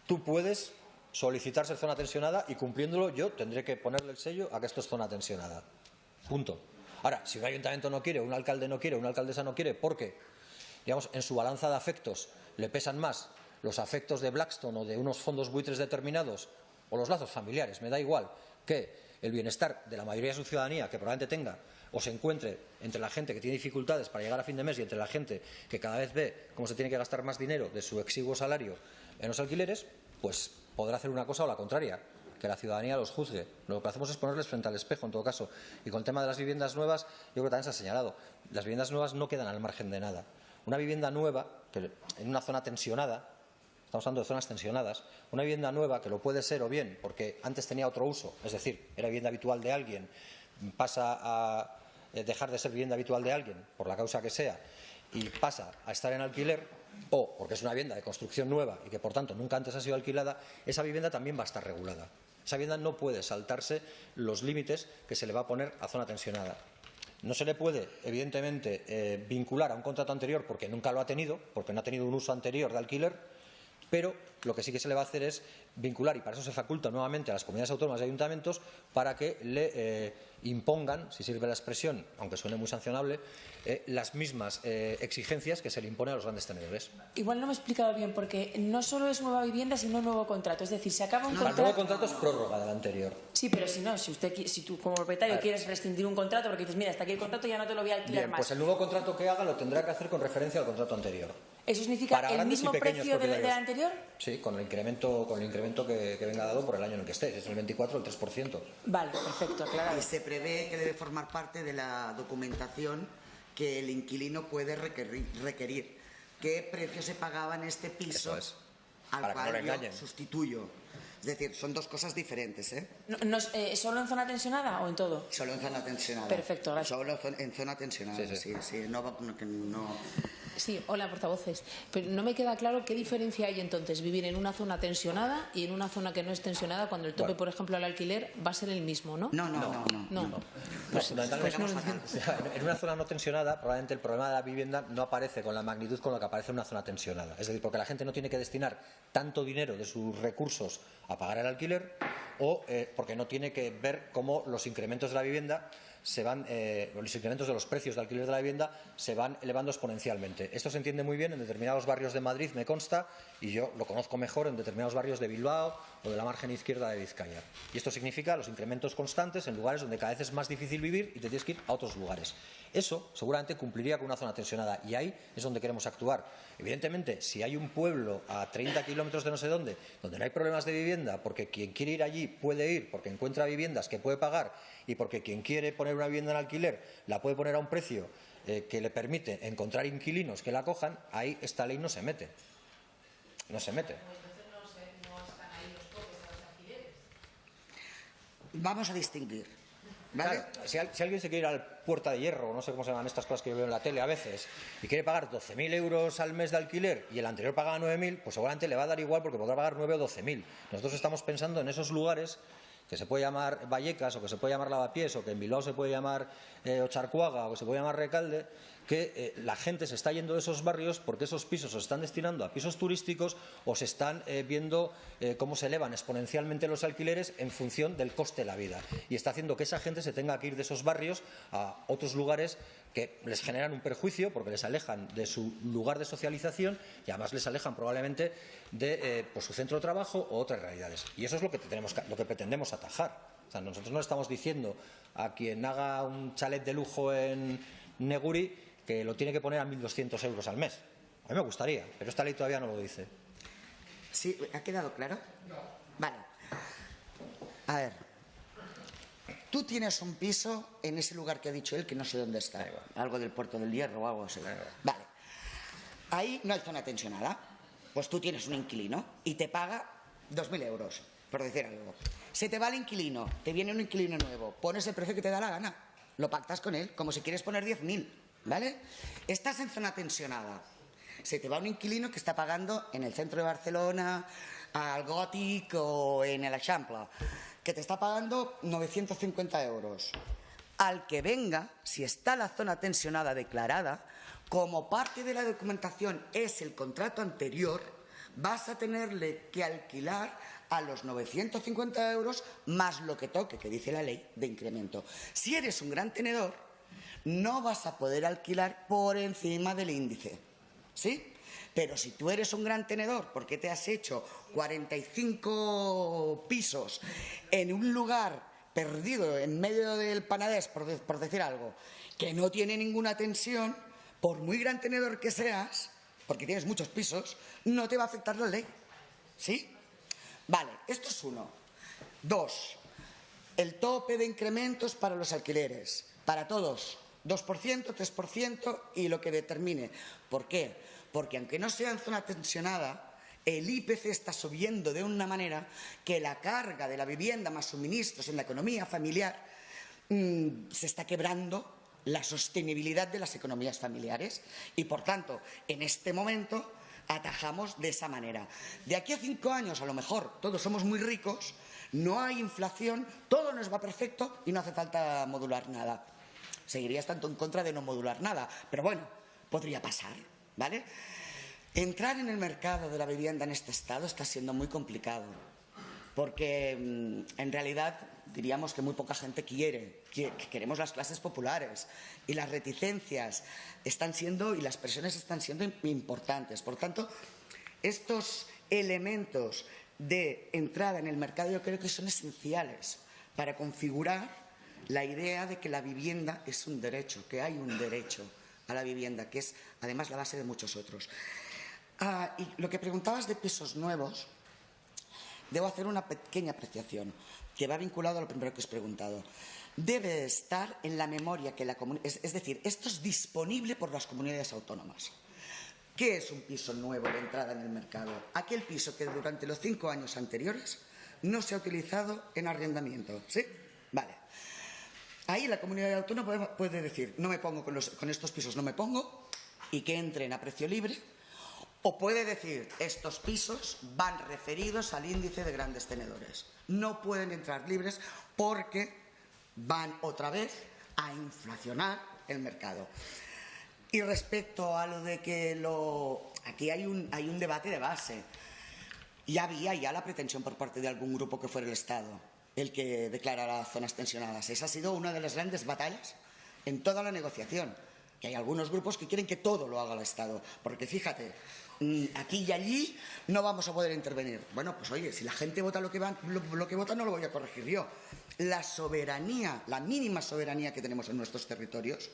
tú puedes solicitar ser zona tensionada y, cumpliéndolo, yo tendré que ponerle el sello a que esto es zona tensionada. Punto. Ahora, si un ayuntamiento no quiere, un alcalde no quiere, una alcaldesa no quiere, porque, digamos, en su balanza de afectos le pesan más los afectos de Blackstone o de unos fondos buitres determinados o los lazos familiares, me da igual, que el bienestar de la mayoría de su ciudadanía, que probablemente tenga o se encuentre entre la gente que tiene dificultades para llegar a fin de mes y entre la gente que cada vez ve cómo se tiene que gastar más dinero de su exiguo salario en los alquileres, pues podrá hacer una cosa o la contraria, que la ciudadanía los juzgue. Lo que hacemos es ponerles frente al espejo, en todo caso. Y con el tema de las viviendas nuevas, yo creo que también se ha señalado, las viviendas nuevas no quedan al margen de nada. Una vivienda nueva, que en una zona tensionada, estamos hablando de zonas tensionadas, una vivienda nueva que lo puede ser o bien porque antes tenía otro uso, es decir, era vivienda habitual de alguien, pasa a dejar de ser vivienda habitual de alguien, por la causa que sea, y pasa a estar en alquiler, o porque es una vivienda de construcción nueva y que por tanto nunca antes ha sido alquilada, esa vivienda también va a estar regulada. Esa vivienda no puede saltarse los límites que se le va a poner a zona tensionada. No se le puede, evidentemente, vincular a un contrato anterior porque nunca lo ha tenido, porque no ha tenido un uso anterior de alquiler, pero lo que sí que se le va a hacer es vincular, y para eso se faculta nuevamente a las comunidades autónomas y ayuntamientos para que le impongan, si sirve la expresión, aunque suene muy sancionable, las mismas exigencias que se le imponen a los grandes tenedores. Igual no me he explicado bien, porque no solo es nueva vivienda, sino nuevo contrato. Es decir, se acaba un El contrato. nuevo contrato es prórroga del anterior. Sí, pero si tú como propietario quieres rescindir un contrato porque dices, mira, hasta aquí el contrato ya no te lo voy a alquilar Bien, más. pues el nuevo contrato que haga lo tendrá que hacer con referencia al contrato anterior. ¿Eso significa Para el grandes y mismo pequeños precio del propietarios. anterior? Sí, con el incremento que venga dado por el año en el que esté. Si es el 24 o el 3%. Vale, perfecto, aclarado. Y se prevé que debe formar parte de la documentación que el inquilino puede requerir. ¿Qué precio se pagaba en este piso Eso es. al Para que no cual le yo engañen. sustituyo? Es decir, son dos cosas diferentes, ¿eh? ¿Solo en zona tensionada o en todo? Solo en zona tensionada. Perfecto, gracias. Solo en zona tensionada, sí. No. Sí, hola, portavoces. Pero no me queda claro qué diferencia hay entonces vivir en una zona tensionada y en una zona que no es tensionada cuando el tope, Bueno. por ejemplo, al alquiler va a ser el mismo, ¿no? No. Pues fundamentalmente, en una zona no tensionada, probablemente el problema de la vivienda no aparece con la magnitud con la que aparece en una zona tensionada. Es decir, porque la gente no tiene que destinar tanto dinero de sus recursos a pagar el alquiler o porque no tiene que ver cómo los incrementos de la vivienda los incrementos de los precios de alquiler de la vivienda se van elevando exponencialmente. Esto se entiende muy bien en determinados barrios de Madrid, me consta, y yo lo conozco mejor en determinados barrios de Bilbao o de la margen izquierda de Vizcaya. Y esto significa los incrementos constantes en lugares donde cada vez es más difícil vivir y te tienes que ir a otros lugares. Eso seguramente cumpliría con una zona tensionada y ahí es donde queremos actuar. Evidentemente, si hay un pueblo a 30 kilómetros de no sé dónde, donde no hay problemas de vivienda, porque quien quiere ir allí puede ir, porque encuentra viviendas que puede pagar y porque quien quiere poner una vivienda en alquiler la puede poner a un precio que le permite encontrar inquilinos que la acojan, ahí esta ley no se mete. No se mete. Vamos a distinguir, ¿vale? Claro, si alguien se quiere ir al Puerta de Hierro, no sé cómo se llaman estas cosas que yo veo en la tele a veces, y quiere pagar 12.000 euros al mes de alquiler y el anterior pagaba 9.000, pues seguramente le va a dar igual porque podrá pagar 9 o 12.000. Nosotros estamos pensando en esos lugares que se puede llamar Vallecas o que se puede llamar Lavapiés o que en Bilbao se puede llamar Ocharcuaga o que se puede llamar Recalde, que la gente se está yendo de esos barrios porque esos pisos se están destinando a pisos turísticos o se están viendo cómo se elevan exponencialmente los alquileres en función del coste de la vida. Y está haciendo que esa gente se tenga que ir de esos barrios a otros lugares que les generan un perjuicio porque les alejan de su lugar de socialización y además les alejan probablemente de su centro de trabajo o otras realidades. Y eso es lo que pretendemos atajar. O sea, nosotros no estamos diciendo a quien haga un chalet de lujo en Neguri que lo tiene que poner a 1.200 euros al mes. A mí me gustaría, pero esta ley todavía no lo dice. ¿Sí? ¿Ha quedado claro? No. Vale. A ver. Tú tienes un piso en ese lugar que ha dicho él, que no sé dónde está. Algo del Puerto del Hierro o algo así. Vale. Ahí no hay zona tensionada. Pues tú tienes un inquilino y te paga 2.000 euros, por decir algo. Se te va el inquilino, te viene un inquilino nuevo, pones el precio que te da la gana. Lo pactas con él, como si quieres poner 10.000, ¿vale? Estás en zona tensionada. Se te va un inquilino que está pagando en el centro de Barcelona, al Gòtic o en el Eixample, que te está pagando 950 euros. Al que venga, si está la zona tensionada declarada, como parte de la documentación es el contrato anterior, vas a tenerle que alquilar a los 950 euros más lo que toque, que dice la ley, de incremento. Si eres un gran tenedor, no vas a poder alquilar por encima del índice, ¿sí? Pero si tú eres un gran tenedor porque te has hecho 45 pisos en un lugar perdido en medio del Penedès, por decir algo, que no tiene ninguna tensión, por muy gran tenedor que seas, porque tienes muchos pisos, no te va a afectar la ley, ¿sí? Vale, esto es uno. 2, el tope de incrementos para los alquileres, para todos, 2%, 3% y lo que determine. ¿Por qué? Porque aunque no sea en zona tensionada, el IPC está subiendo de una manera que la carga de la vivienda más suministros en la economía familiar se está quebrando la sostenibilidad de las economías familiares y, por tanto, en este momento atajamos de esa manera. De aquí a 5 años, a lo mejor, todos somos muy ricos, no hay inflación, todo nos va perfecto y no hace falta modular nada. Seguirías tanto en contra de no modular nada, pero bueno, podría pasar, ¿vale? Entrar en el mercado de la vivienda en este estado está siendo muy complicado, porque en realidad diríamos que muy poca gente quiere, que queremos las clases populares y las reticencias están siendo y las presiones están siendo importantes. Por tanto, estos elementos de entrada en el mercado yo creo que son esenciales para configurar la idea de que la vivienda es un derecho, que hay un derecho a la vivienda, que es además la base de muchos otros. Y lo que preguntabas de pisos nuevos, debo hacer una pequeña apreciación que va vinculado a lo primero que os he preguntado. Debe estar en la memoria que la comunidad, es decir, esto es disponible por las comunidades autónomas. ¿Qué es un piso nuevo de entrada en el mercado? Aquel piso que durante los 5 años anteriores no se ha utilizado en arrendamiento, ¿sí? Vale. Ahí la comunidad autónoma puede decir, no me pongo con estos pisos, no me pongo, y que entren a precio libre, o puede decir, estos pisos van referidos al índice de grandes tenedores. No pueden entrar libres porque van otra vez a inflacionar el mercado. Y respecto a lo de que aquí hay un debate de base. Ya había la pretensión por parte de algún grupo que fuera el Estado el que declarara zonas tensionadas. Esa ha sido una de las grandes batallas en toda la negociación. Que hay algunos grupos que quieren que todo lo haga el Estado. Porque fíjate, aquí y allí no vamos a poder intervenir. Bueno, pues oye, si la gente vota lo que vota, no lo voy a corregir yo. La soberanía, la mínima soberanía que tenemos en nuestros territorios,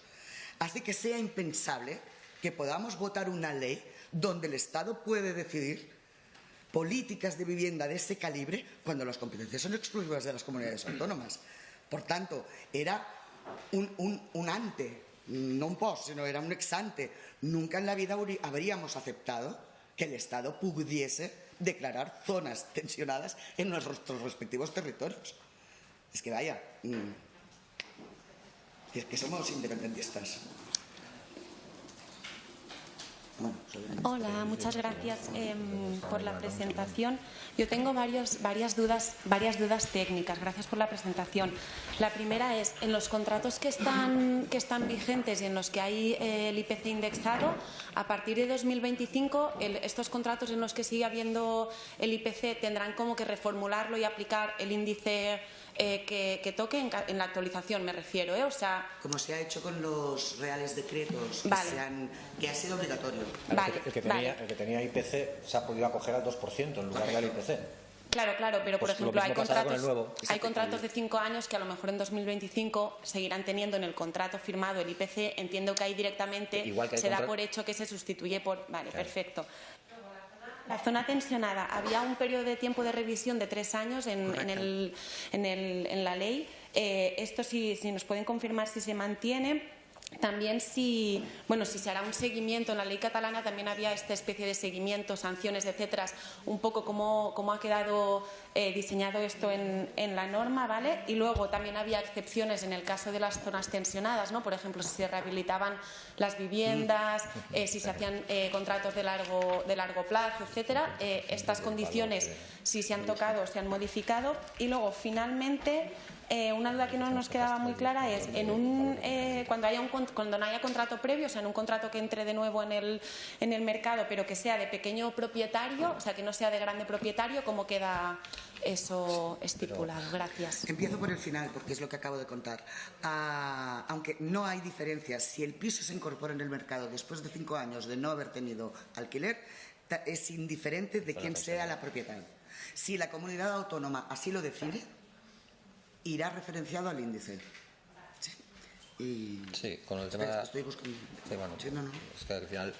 hace que sea impensable que podamos votar una ley donde el Estado puede decidir políticas de vivienda de ese calibre cuando las competencias son exclusivas de las comunidades autónomas. Por tanto, era un ante, no un post, sino era un ex ante. Nunca en la vida habríamos aceptado que el Estado pudiese declarar zonas tensionadas en nuestros respectivos territorios. Es que vaya, es que somos independentistas. Hola, muchas gracias por la presentación. Yo tengo varias dudas técnicas. Gracias por la presentación. La primera es, en los contratos que están vigentes y en los que hay el IPC indexado, a partir de 2025, estos contratos en los que sigue habiendo el IPC tendrán como que reformularlo y aplicar el índice que toque en la actualización, me refiero, O sea, como se ha hecho con los reales decretos, vale, que ha sido obligatorio. Vale, el que tenía IPC se ha podido acoger al 2% en lugar del IPC. Claro, pero por Pues ejemplo hay hay contratos de 5 años que a lo mejor en 2025 seguirán teniendo en el contrato firmado el IPC. Entiendo que ahí directamente se da por hecho que se sustituye por... Vale, claro. Perfecto. La zona tensionada, había un periodo de tiempo de revisión de 3 años en la ley. Esto si nos pueden confirmar si se mantiene. También si se hará un seguimiento. En la ley catalana también había esta especie de seguimiento, sanciones, etcétera. Un poco cómo ha quedado diseñado esto en la norma, ¿vale? Y luego también había excepciones en el caso de las zonas tensionadas, ¿no? Por ejemplo, si se rehabilitaban las viviendas, si se hacían contratos de largo plazo, etcétera. Estas condiciones, si se han tocado, se han modificado. Y luego, finalmente, Una duda que no nos quedaba muy clara es, cuando no haya contrato previo, o sea, en un contrato que entre de nuevo en el mercado, pero que sea de pequeño propietario, o sea, que no sea de grande propietario, ¿cómo queda eso estipulado? Gracias. Empiezo por el final, porque es lo que acabo de contar. Aunque no hay diferencia, si el piso se incorpora en el mercado después de 5 años de no haber tenido alquiler, es indiferente de quién sea la propietaria. Si la comunidad autónoma así lo define, irá referenciado al índice. Sí, con el tema... Estoy buscando... Sí, bueno, sí, no. Es que al final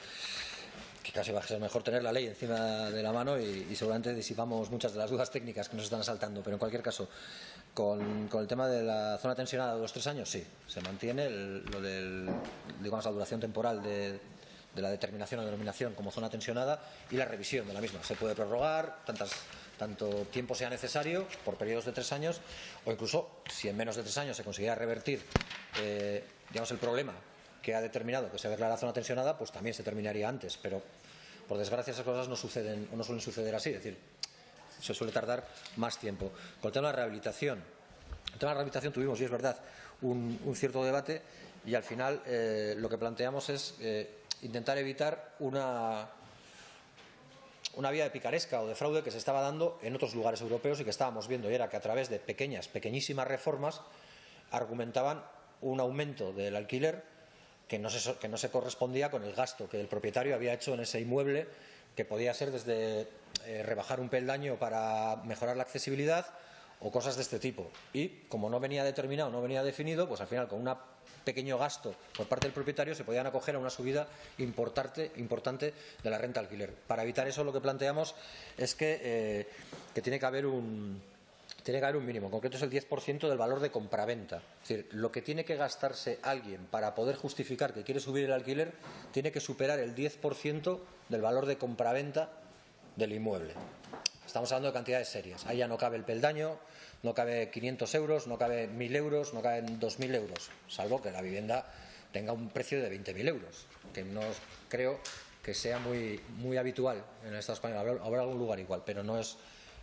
que casi va a ser mejor tener la ley encima de la mano y seguramente disipamos muchas de las dudas técnicas que nos están asaltando, pero en cualquier caso, con el tema de la zona tensionada de los 3 años, sí, se mantiene lo del, digamos, la duración temporal de la determinación o denominación como zona tensionada y la revisión de la misma. Se puede prorrogar tanto tiempo sea necesario, por periodos de 3 años, o incluso, si en menos de 3 años se consiguiera revertir digamos, el problema que ha determinado que se declara zona tensionada, pues también se terminaría antes. Pero, por desgracia, esas cosas no suceden o no suelen suceder así. Es decir, se suele tardar más tiempo. Con el tema de la rehabilitación. El tema de la rehabilitación tuvimos, y es verdad, un cierto debate, y al final lo que planteamos es intentar evitar una vía de picaresca o de fraude que se estaba dando en otros lugares europeos y que estábamos viendo, y era que a través de pequeñísimas reformas argumentaban un aumento del alquiler que no se correspondía con el gasto que el propietario había hecho en ese inmueble, que podía ser desde rebajar un peldaño para mejorar la accesibilidad o cosas de este tipo. Y como no venía determinado, no venía definido, pues al final con un pequeño gasto por parte del propietario se podían acoger a una subida importante de la renta alquiler. Para evitar eso, lo que planteamos es que tiene que haber un mínimo, en concreto es el 10% del valor de compraventa. Es decir, lo que tiene que gastarse alguien para poder justificar que quiere subir el alquiler tiene que superar el 10% del valor de compraventa del inmueble. Estamos hablando de cantidades serias. Ahí ya no cabe el peldaño, no cabe 500 euros, no cabe 1.000 euros, no caben 2.000 euros, salvo que la vivienda tenga un precio de 20.000 euros, que no creo que sea muy habitual en el Estado español. Habrá algún lugar igual, pero no es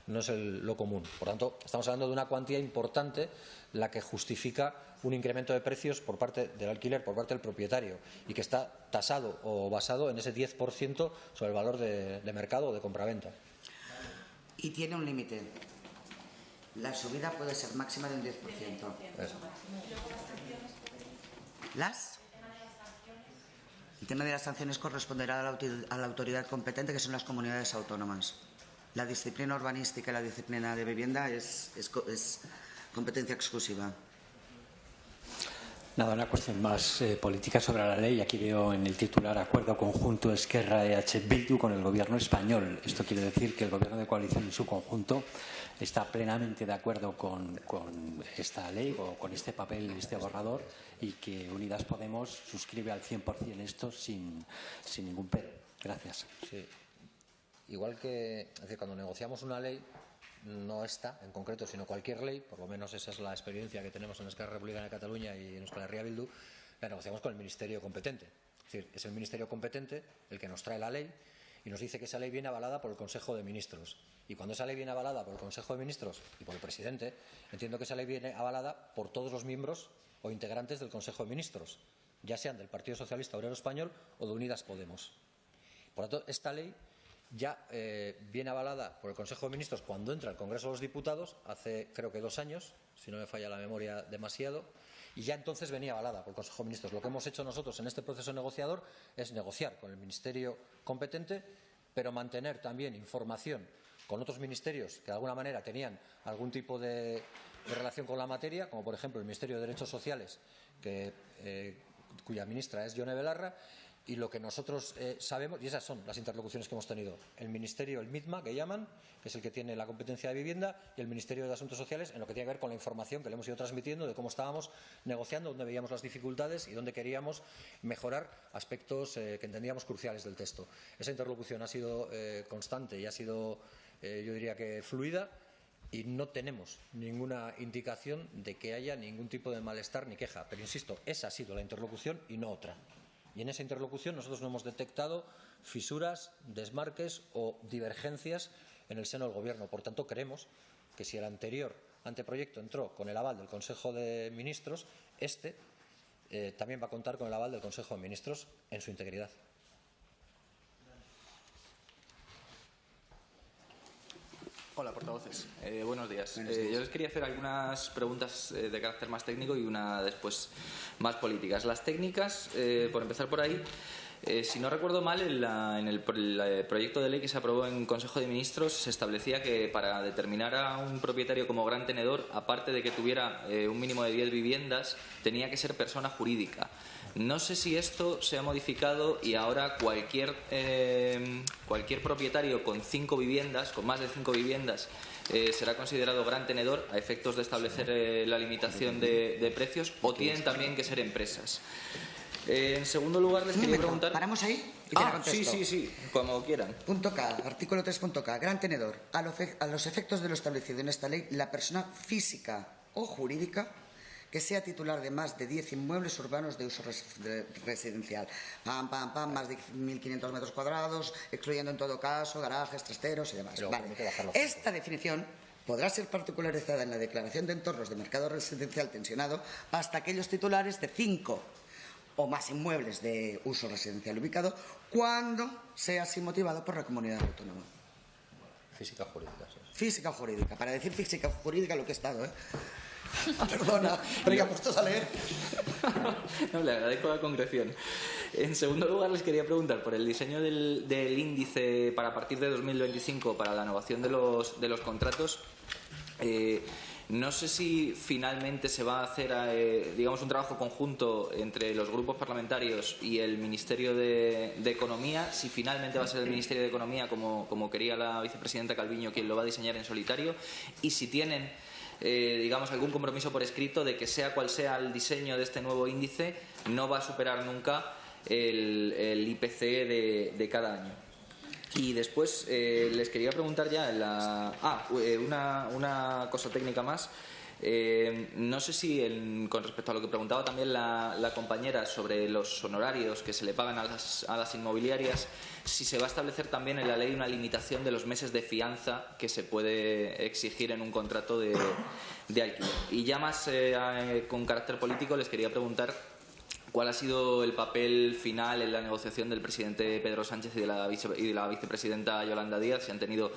lo común. Por tanto, estamos hablando de una cuantía importante la que justifica un incremento de precios por parte del alquiler, por parte del propietario, y que está tasado o basado en ese 10% sobre el valor de mercado o de compraventa. Y tiene un límite. La subida puede ser máxima de un 10%. El tema de las sanciones corresponderá a la autoridad competente, que son las comunidades autónomas. La disciplina urbanística y la disciplina de vivienda es competencia exclusiva. Nada, una cuestión más política sobre la ley. Aquí veo en el titular acuerdo conjunto Esquerra-EH Bildu con el Gobierno español. Esto quiere decir que el Gobierno de coalición en su conjunto está plenamente de acuerdo con esta ley o con este papel, este borrador, y que Unidas Podemos suscribe al 100% esto sin ningún pero. Gracias. Sí. Igual que, es decir, cuando negociamos una ley, no esta en concreto, sino cualquier ley, por lo menos esa es la experiencia que tenemos en Esquerra Republicana de Cataluña y en Euskal Herria Bildu, la negociamos con el Ministerio competente. Es decir, es el Ministerio competente el que nos trae la ley y nos dice que esa ley viene avalada por el Consejo de Ministros. Y cuando esa ley viene avalada por el Consejo de Ministros y por el presidente, entiendo que esa ley viene avalada por todos los miembros o integrantes del Consejo de Ministros, ya sean del Partido Socialista Obrero Español o de Unidas Podemos. Por lo tanto, esta ley ya viene avalada por el Consejo de Ministros cuando entra al Congreso de los Diputados, hace creo que 2 años, si no me falla la memoria demasiado, y ya entonces venía avalada por el Consejo de Ministros. Lo que hemos hecho nosotros en este proceso negociador es negociar con el Ministerio competente, pero mantener también información con otros ministerios que de alguna manera tenían algún tipo de relación con la materia, como por ejemplo el Ministerio de Derechos Sociales, cuya ministra es Yone Belarra. Y lo que nosotros sabemos, y esas son las interlocuciones que hemos tenido, el Ministerio, el MIDMA, que llaman, que es el que tiene la competencia de vivienda, y el Ministerio de Asuntos Sociales, en lo que tiene que ver con la información que le hemos ido transmitiendo de cómo estábamos negociando, dónde veíamos las dificultades y dónde queríamos mejorar aspectos que entendíamos cruciales del texto. Esa interlocución ha sido constante y ha sido, yo diría que fluida, y no tenemos ninguna indicación de que haya ningún tipo de malestar ni queja. Pero insisto, esa ha sido la interlocución y no otra. Y en esa interlocución nosotros no hemos detectado fisuras, desmarques o divergencias en el seno del Gobierno. Por tanto, creemos que si el anterior anteproyecto entró con el aval del Consejo de Ministros, este también va a contar con el aval del Consejo de Ministros en su integridad. Hola, portavoces. Buenos días. Yo les quería hacer algunas preguntas de carácter más técnico y una después más políticas. Las técnicas, por empezar por ahí, si no recuerdo mal, en el proyecto de ley que se aprobó en Consejo de Ministros se establecía que para determinar a un propietario como gran tenedor, aparte de que tuviera un mínimo de 10 viviendas, tenía que ser persona jurídica. No sé si esto se ha modificado y ahora cualquier propietario con 5 viviendas, con más de 5 viviendas, será considerado gran tenedor a efectos de establecer la limitación de precios, o tienen también que ser empresas. En segundo lugar, les quería preguntar... ¿Paramos ahí? Y te la contesto. Sí, como quieran. Punto K, artículo 3.K. Gran tenedor. A los efectos de lo establecido en esta ley, la persona física o jurídica que sea titular de más de 10 inmuebles urbanos de uso residencial. Más de 1.500 metros cuadrados, excluyendo en todo caso garajes, trasteros y demás. Vale. Esta definición podrá ser particularizada en la declaración de entornos de mercado residencial tensionado hasta aquellos titulares de 5 o más inmuebles de uso residencial ubicado cuando sea así motivado por la comunidad autónoma. Física o jurídica. Sí. Física o jurídica. Para decir física o jurídica lo que he estado, ¿eh? Perdona, pero ya puestos a leer. No, le agradezco la concreción. En segundo lugar, les quería preguntar por el diseño del índice para a partir de 2025 para la renovación de los contratos. No sé si finalmente se va a hacer, digamos, un trabajo conjunto entre los grupos parlamentarios y el Ministerio de Economía, si finalmente va a ser el Ministerio de Economía, como quería la vicepresidenta Calviño, quien lo va a diseñar en solitario, y si tienen, digamos, algún compromiso por escrito de que sea cual sea el diseño de este nuevo índice, no va a superar nunca el IPC de cada año. Y después les quería preguntar ya una cosa técnica más. No sé si con respecto a lo que preguntaba también la compañera sobre los honorarios que se le pagan a las inmobiliarias, si se va a establecer también en la ley una limitación de los meses de fianza que se puede exigir en un contrato de alquiler. Y ya más con carácter político les quería preguntar ¿cuál ha sido el papel final en la negociación del presidente Pedro Sánchez y de la vicepresidenta Yolanda Díaz? Si han tenido,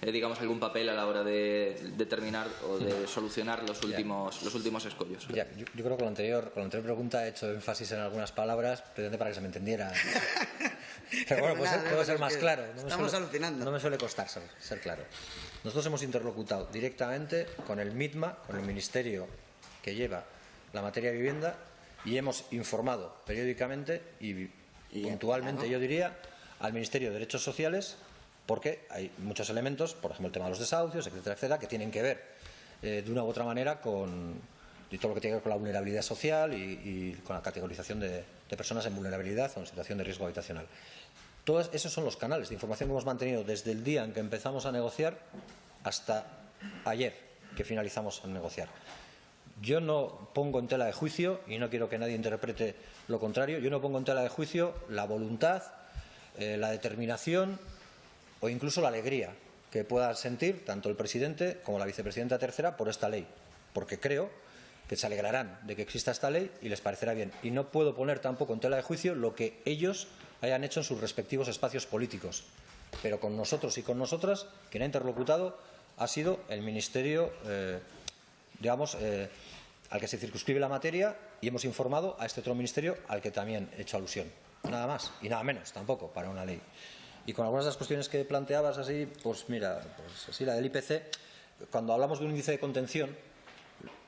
digamos, algún papel a la hora de determinar o de solucionar los últimos escollos. Ya, yo creo que con la anterior pregunta he hecho énfasis en algunas palabras, pretende para que se me entendiera. Pero bueno, puedo ser más claro. Estamos alucinando. No me suele costar ser claro. Nosotros hemos interlocutado directamente con el MITMA, con el ministerio que lleva la materia de vivienda, y hemos informado periódicamente y puntualmente, yo diría, al Ministerio de Derechos Sociales, porque hay muchos elementos, por ejemplo el tema de los desahucios, etcétera, que tienen que ver de una u otra manera con todo lo que tiene que ver con la vulnerabilidad social y con la categorización de personas en vulnerabilidad o en situación de riesgo habitacional. Todos esos son los canales de información que hemos mantenido desde el día en que empezamos a negociar hasta ayer que finalizamos a negociar. Yo no pongo en tela de juicio, y no quiero que nadie interprete lo contrario, yo no pongo en tela de juicio la voluntad, la determinación o incluso la alegría que pueda sentir tanto el presidente como la vicepresidenta tercera por esta ley, porque creo que se alegrarán de que exista esta ley y les parecerá bien. Y no puedo poner tampoco en tela de juicio lo que ellos hayan hecho en sus respectivos espacios políticos. Pero con nosotros y con nosotras, quien ha interlocutado ha sido el Ministerio al que se circunscribe la materia, y hemos informado a este otro ministerio al que también he hecho alusión. Nada más y nada menos tampoco para una ley. Y con algunas de las cuestiones que planteabas así, pues mira, así la del IPC, cuando hablamos de un índice de contención,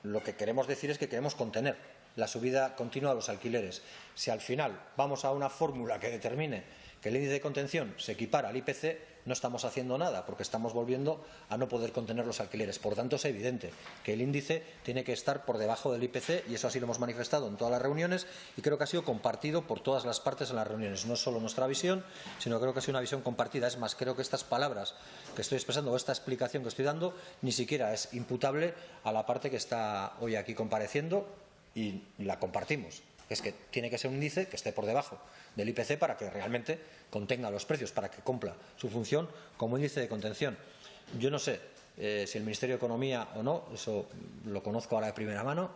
lo que queremos decir es que queremos contener la subida continua de los alquileres. Si al final vamos a una fórmula que determine que el índice de contención se equipara al IPC, no estamos haciendo nada, porque estamos volviendo a no poder contener los alquileres. Por tanto, es evidente que el índice tiene que estar por debajo del IPC, y eso así lo hemos manifestado en todas las reuniones, y creo que ha sido compartido por todas las partes en las reuniones. No es solo nuestra visión, sino creo que ha sido una visión compartida. Es más, creo que estas palabras que estoy expresando o esta explicación que estoy dando ni siquiera es imputable a la parte que está hoy aquí compareciendo, y la compartimos. Es que tiene que ser un índice que esté por debajo del IPC para que realmente contenga los precios, para que cumpla su función como índice de contención. Yo no sé si el Ministerio de Economía o no, eso lo conozco ahora de primera mano,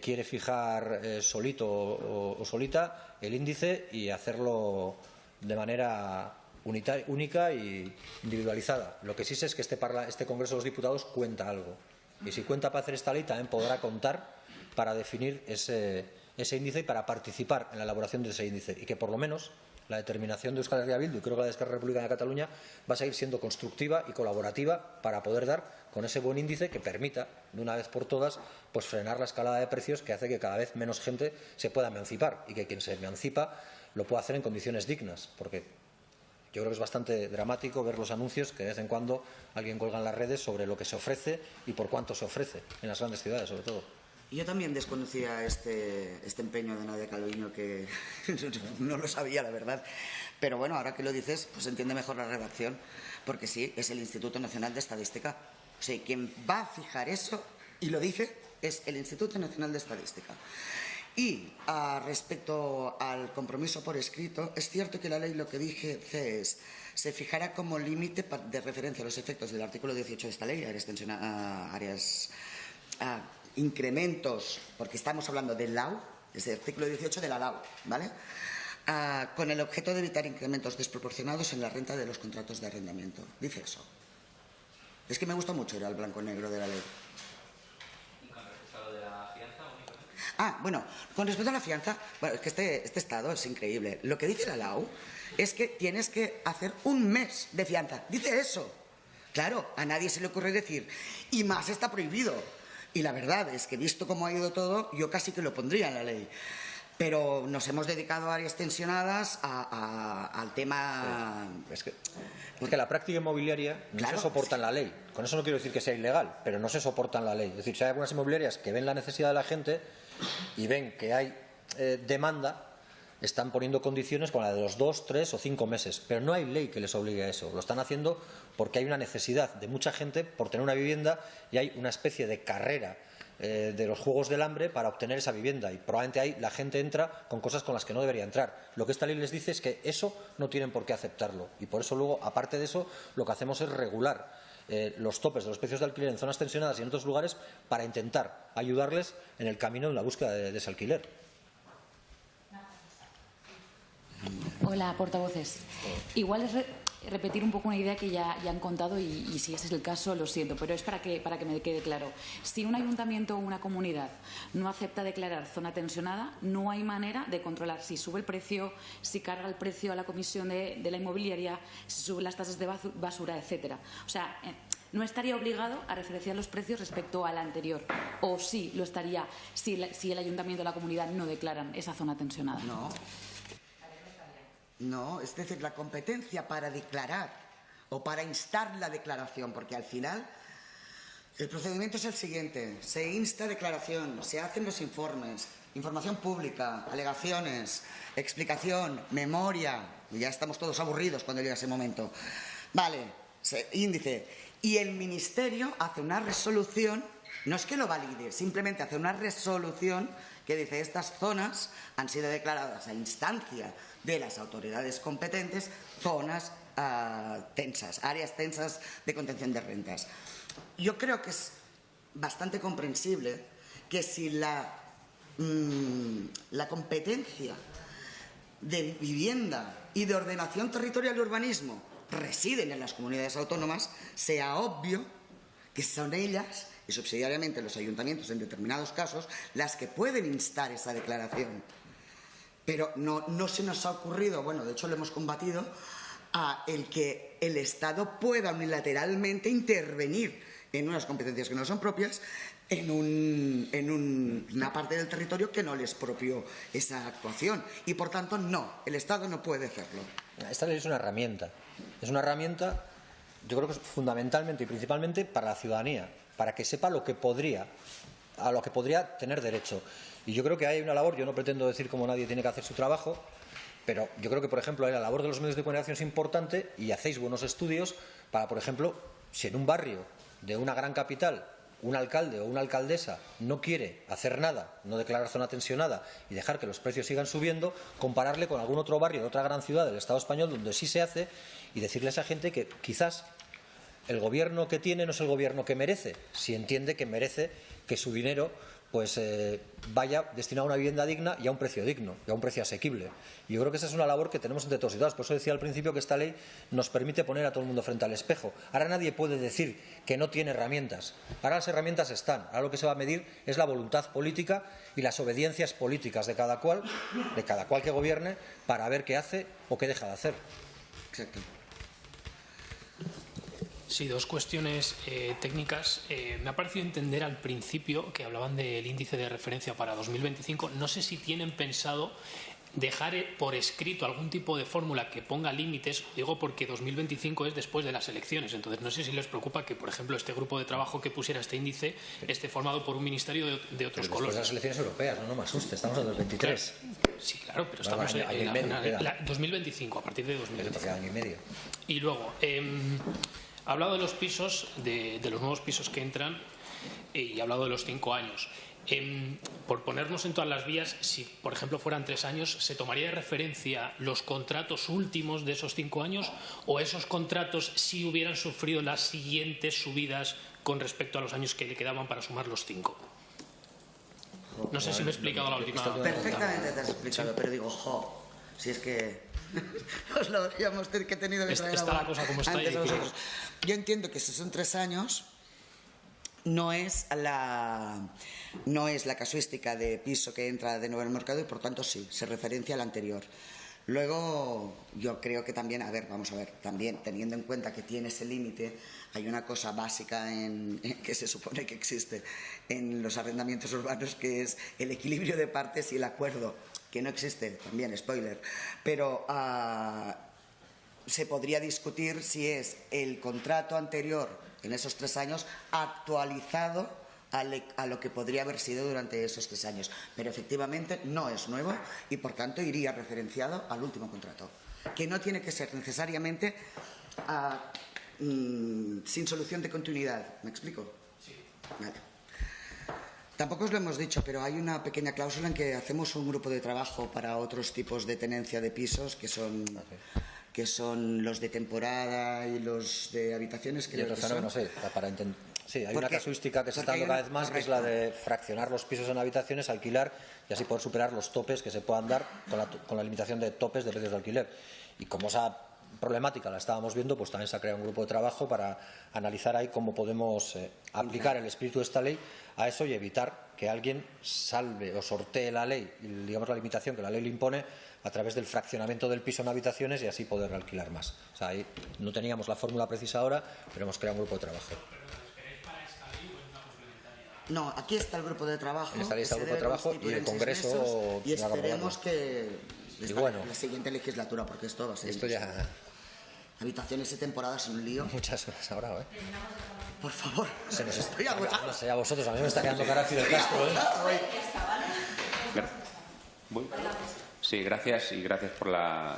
quiere fijar solito o solita el índice y hacerlo de manera única y individualizada. Lo que sí sé es que este Congreso de los Diputados cuenta algo. Y si cuenta para hacer esta ley, también podrá contar para definir ese índice y para participar en la elaboración de ese índice. Y que por lo menos la determinación de Euskal Herria Bildu y creo que la de Esquerra Republicana de Cataluña va a seguir siendo constructiva y colaborativa para poder dar con ese buen índice que permita, de una vez por todas, pues frenar la escalada de precios que hace que cada vez menos gente se pueda emancipar y que quien se emancipa lo pueda hacer en condiciones dignas. Porque yo creo que es bastante dramático ver los anuncios que de vez en cuando alguien cuelga en las redes sobre lo que se ofrece y por cuánto se ofrece, en las grandes ciudades sobre todo. Yo también desconocía este empeño de Nadia Calviño, que no lo sabía, la verdad. Pero bueno, ahora que lo dices, pues entiende mejor la redacción, porque sí, es el Instituto Nacional de Estadística. O sea, quien va a fijar eso, y lo dice, es el Instituto Nacional de Estadística. Y respecto al compromiso por escrito, es cierto que la ley lo que dice es: se fijará como límite de referencia a los efectos del artículo 18 de esta ley, incrementos, porque estamos hablando del LAU, es el artículo 18 de la LAU, ¿vale? Con el objeto de evitar incrementos desproporcionados en la renta de los contratos de arrendamiento. Dice eso. Es que me gusta mucho ir al blanco-negro de la ley. ¿Y con respecto a lo de la fianza? Bueno, con respecto a la fianza, bueno, es que este estado es increíble. Lo que dice la LAU es que tienes que hacer un mes de fianza. Dice eso. Claro, a nadie se le ocurre decir, y más está prohibido. Y la verdad es que, visto cómo ha ido todo, yo casi que lo pondría en la ley. Pero nos hemos dedicado a áreas tensionadas al tema... Sí. Es que la práctica inmobiliaria no se soporta en la ley. Con eso no quiero decir que sea ilegal, pero no se soporta en la ley. Es decir, si hay algunas inmobiliarias que ven la necesidad de la gente y ven que hay demanda, están poniendo condiciones con la de los 2, 3 o 5 meses. Pero no hay ley que les obligue a eso. Lo están haciendo porque hay una necesidad de mucha gente por tener una vivienda y hay una especie de carrera de los juegos del hambre para obtener esa vivienda. Y probablemente ahí la gente entra con cosas con las que no debería entrar. Lo que esta ley les dice es que eso no tienen por qué aceptarlo. Y por eso luego, aparte de eso, lo que hacemos es regular los topes de los precios de alquiler en zonas tensionadas y en otros lugares para intentar ayudarles en el camino en la búsqueda de ese alquiler. Hola, portavoces. Igual es repetir un poco una idea que ya han contado y si ese es el caso, lo siento, pero es para que me quede claro. Si un ayuntamiento o una comunidad no acepta declarar zona tensionada, no hay manera de controlar si sube el precio, si carga el precio a la comisión de la inmobiliaria, si suben las tasas de basura, etcétera. O sea, no estaría obligado a referenciar los precios respecto al anterior, o sí lo estaría si el ayuntamiento o la comunidad no declaran esa zona tensionada. No, es decir, la competencia para declarar o para instar la declaración, porque al final el procedimiento es el siguiente: se insta declaración, se hacen los informes, información pública, alegaciones, explicación, memoria, y ya estamos todos aburridos cuando llega ese momento. Vale, índice, y el Ministerio hace una resolución, no es que lo valide, simplemente hace una resolución que dice: estas zonas han sido declaradas a instancia de las autoridades competentes zonas tensas, áreas tensas de contención de rentas. Yo creo que es bastante comprensible que si la competencia de vivienda y de ordenación territorial y urbanismo residen en las comunidades autónomas, sea obvio que son ellas y subsidiariamente los ayuntamientos en determinados casos las que pueden instar esa declaración. Pero no se nos ha ocurrido, bueno, de hecho lo hemos combatido, el que el Estado pueda unilateralmente intervenir en unas competencias que no son propias en una parte del territorio que no les es propio esa actuación. Y por tanto, no, el Estado no puede hacerlo. Esta ley es una herramienta. Es una herramienta, yo creo que es fundamentalmente y principalmente para la ciudadanía, para que sepa a lo que podría tener derecho. Y yo creo que hay una labor, yo no pretendo decir cómo nadie tiene que hacer su trabajo, pero yo creo que, por ejemplo, la labor de los medios de comunicación es importante y hacéis buenos estudios para, por ejemplo, si en un barrio de una gran capital un alcalde o una alcaldesa no quiere hacer nada, no declarar zona tensionada y dejar que los precios sigan subiendo, compararle con algún otro barrio de otra gran ciudad del Estado español donde sí se hace y decirle a esa gente que quizás el gobierno que tiene no es el gobierno que merece, si entiende que merece que su dinero pues vaya destinado a una vivienda digna y a un precio digno, y a un precio asequible. Y yo creo que esa es una labor que tenemos entre todos y todas. Por eso decía al principio que esta ley nos permite poner a todo el mundo frente al espejo. Ahora nadie puede decir que no tiene herramientas. Ahora las herramientas están. Ahora lo que se va a medir es la voluntad política y las obediencias políticas de cada cual que gobierne, para ver qué hace o qué deja de hacer. Exacto. Sí, dos cuestiones técnicas. Me ha parecido entender al principio que hablaban del índice de referencia para 2025. No sé si tienen pensado dejar por escrito algún tipo de fórmula que ponga límites, digo porque 2025 es después de las elecciones, entonces no sé si les preocupa que, por ejemplo, este grupo de trabajo que pusiera este índice esté formado por un ministerio de otros pero colores. Después de las elecciones europeas, no me asuste, estamos en 2023. Claro. Sí, claro, pero estamos en 2025, a partir de 2025. Año y medio. Y luego, ha hablado de los pisos, de los nuevos pisos que entran, y ha hablado de los 5 años. Por ponernos en todas las vías, si por ejemplo fueran 3 años, ¿se tomaría de referencia los contratos últimos de esos 5 años o esos contratos si hubieran sufrido las siguientes subidas con respecto a los años que le quedaban para sumar los 5? No sé si me he explicado la última pregunta. Perfectamente te has explicado, ¿sí? Pero digo, si es que os lo habríamos tenido que traer está la cosa como está antes de vosotros. Yo entiendo que si son 3 años no es la casuística de piso que entra de nuevo en el mercado y por tanto sí, se referencia al anterior. Luego yo creo que también, vamos a ver, también teniendo en cuenta que tiene ese límite, hay una cosa básica que se supone que existe en los arrendamientos urbanos, que es el equilibrio de partes y el acuerdo, que no existe, también, spoiler, pero se podría discutir si es el contrato anterior en esos 3 años actualizado a lo que podría haber sido durante esos 3 años. Pero efectivamente no es nuevo y por tanto iría referenciado al último contrato, que no tiene que ser necesariamente sin solución de continuidad. ¿Me explico? Sí. Vale. Tampoco os lo hemos dicho, pero hay una pequeña cláusula en que hacemos un grupo de trabajo para otros tipos de tenencia de pisos que son los de temporada y los de habitaciones. Y otro fenómeno, sí, hay una casuística que se está dando cada vez más, que es la de fraccionar los pisos en habitaciones, alquilar y así poder superar los topes que se puedan dar con la limitación de topes de precios de alquiler. Y como esa problemática la estábamos viendo, pues también se ha creado un grupo de trabajo para analizar ahí cómo podemos aplicar el espíritu de esta ley a eso y evitar que alguien salve o sortee la ley, digamos la limitación que la ley le impone, a través del fraccionamiento del piso en habitaciones y así poder alquilar más. O sea, ahí no teníamos la fórmula precisa ahora, pero hemos creado un grupo de trabajo. No, aquí está el grupo de trabajo. En esta ley está el grupo de trabajo y el Congreso. Y esperemos que la siguiente legislatura, porque esto va a ser. Esto ya. Habitaciones y temporadas en un lío. Muchas más ahora, ¿eh? Por favor. Se nos estoy agotando. No sé, a vosotros, a mí me está quedando cara Fidel Castro, ¿eh? Sí, gracias y gracias por la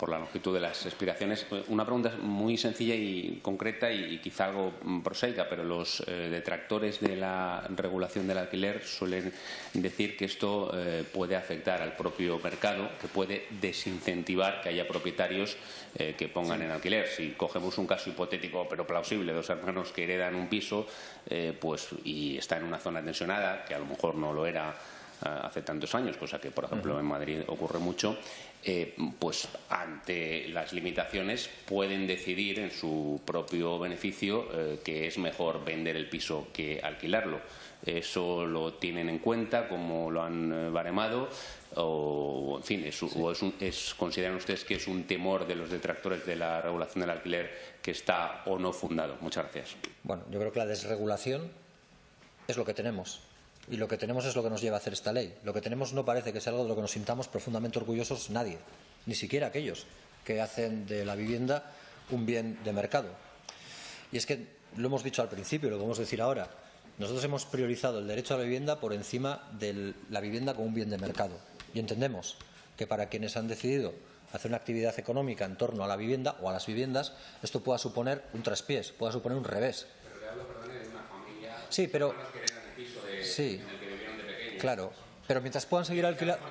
longitud de las explicaciones. Una pregunta muy sencilla y concreta y quizá algo prosaica, pero los detractores de la regulación del alquiler suelen decir que esto puede afectar al propio mercado, que puede desincentivar que haya propietarios que pongan en alquiler. Si cogemos un caso hipotético pero plausible, 2 hermanos que heredan un piso y está en una zona tensionada, que a lo mejor no lo era hace tantos años, cosa que por ejemplo en Madrid ocurre mucho, pues ante las limitaciones pueden decidir en su propio beneficio que es mejor vender el piso que alquilarlo. ¿Eso lo tienen en cuenta? ¿Cómo lo han baremado? O, en fin, ¿consideran ustedes que es un temor de los detractores de la regulación del alquiler que está o no fundado? Muchas gracias. Bueno, yo creo que la desregulación es lo que tenemos. Y lo que tenemos es lo que nos lleva a hacer esta ley. Lo que tenemos no parece que sea algo de lo que nos sintamos profundamente orgullosos nadie, ni siquiera aquellos que hacen de la vivienda un bien de mercado. Y es que lo hemos dicho al principio y lo podemos decir ahora. Nosotros hemos priorizado el derecho a la vivienda por encima de la vivienda como un bien de mercado. Y entendemos que para quienes han decidido hacer una actividad económica en torno a la vivienda o a las viviendas, esto pueda suponer un traspiés, pueda suponer un revés. Pero le hablo, perdone, de una familia. Sí, pero. Sí, claro, pero mientras puedan seguir alquilando.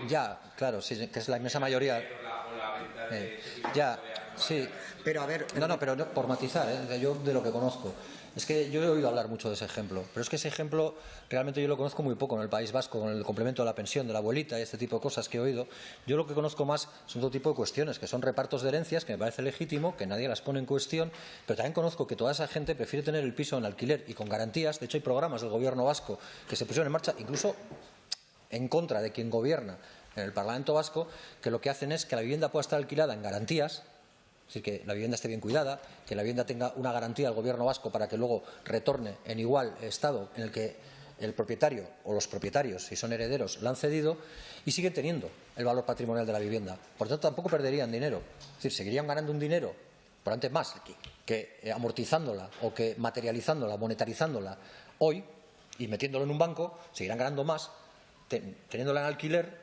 Ya, claro, sí, que es la inmensa mayoría. Ya, Sí. Pero a ver... No, pero no, por matizar, yo de lo que conozco. Es que yo he oído hablar mucho de ese ejemplo, pero es que ese ejemplo realmente yo lo conozco muy poco en el País Vasco, con el complemento de la pensión de la abuelita y este tipo de cosas que he oído. Yo lo que conozco más son otro tipo de cuestiones, que son repartos de herencias, que me parece legítimo, que nadie las pone en cuestión, pero también conozco que toda esa gente prefiere tener el piso en alquiler y con garantías. De hecho, hay programas del Gobierno vasco que se pusieron en marcha, incluso en contra de quien gobierna en el Parlamento vasco, que lo que hacen es que la vivienda pueda estar alquilada en garantías. Es decir, que la vivienda esté bien cuidada, que la vivienda tenga una garantía del Gobierno vasco para que luego retorne en igual estado en el que el propietario o los propietarios, si son herederos, la han cedido, y siguen teniendo el valor patrimonial de la vivienda. Por tanto, tampoco perderían dinero. Es decir, seguirían ganando un dinero, por antes más, que amortizándola o que materializándola, monetarizándola hoy y metiéndolo en un banco, seguirán ganando más, teniéndola en alquiler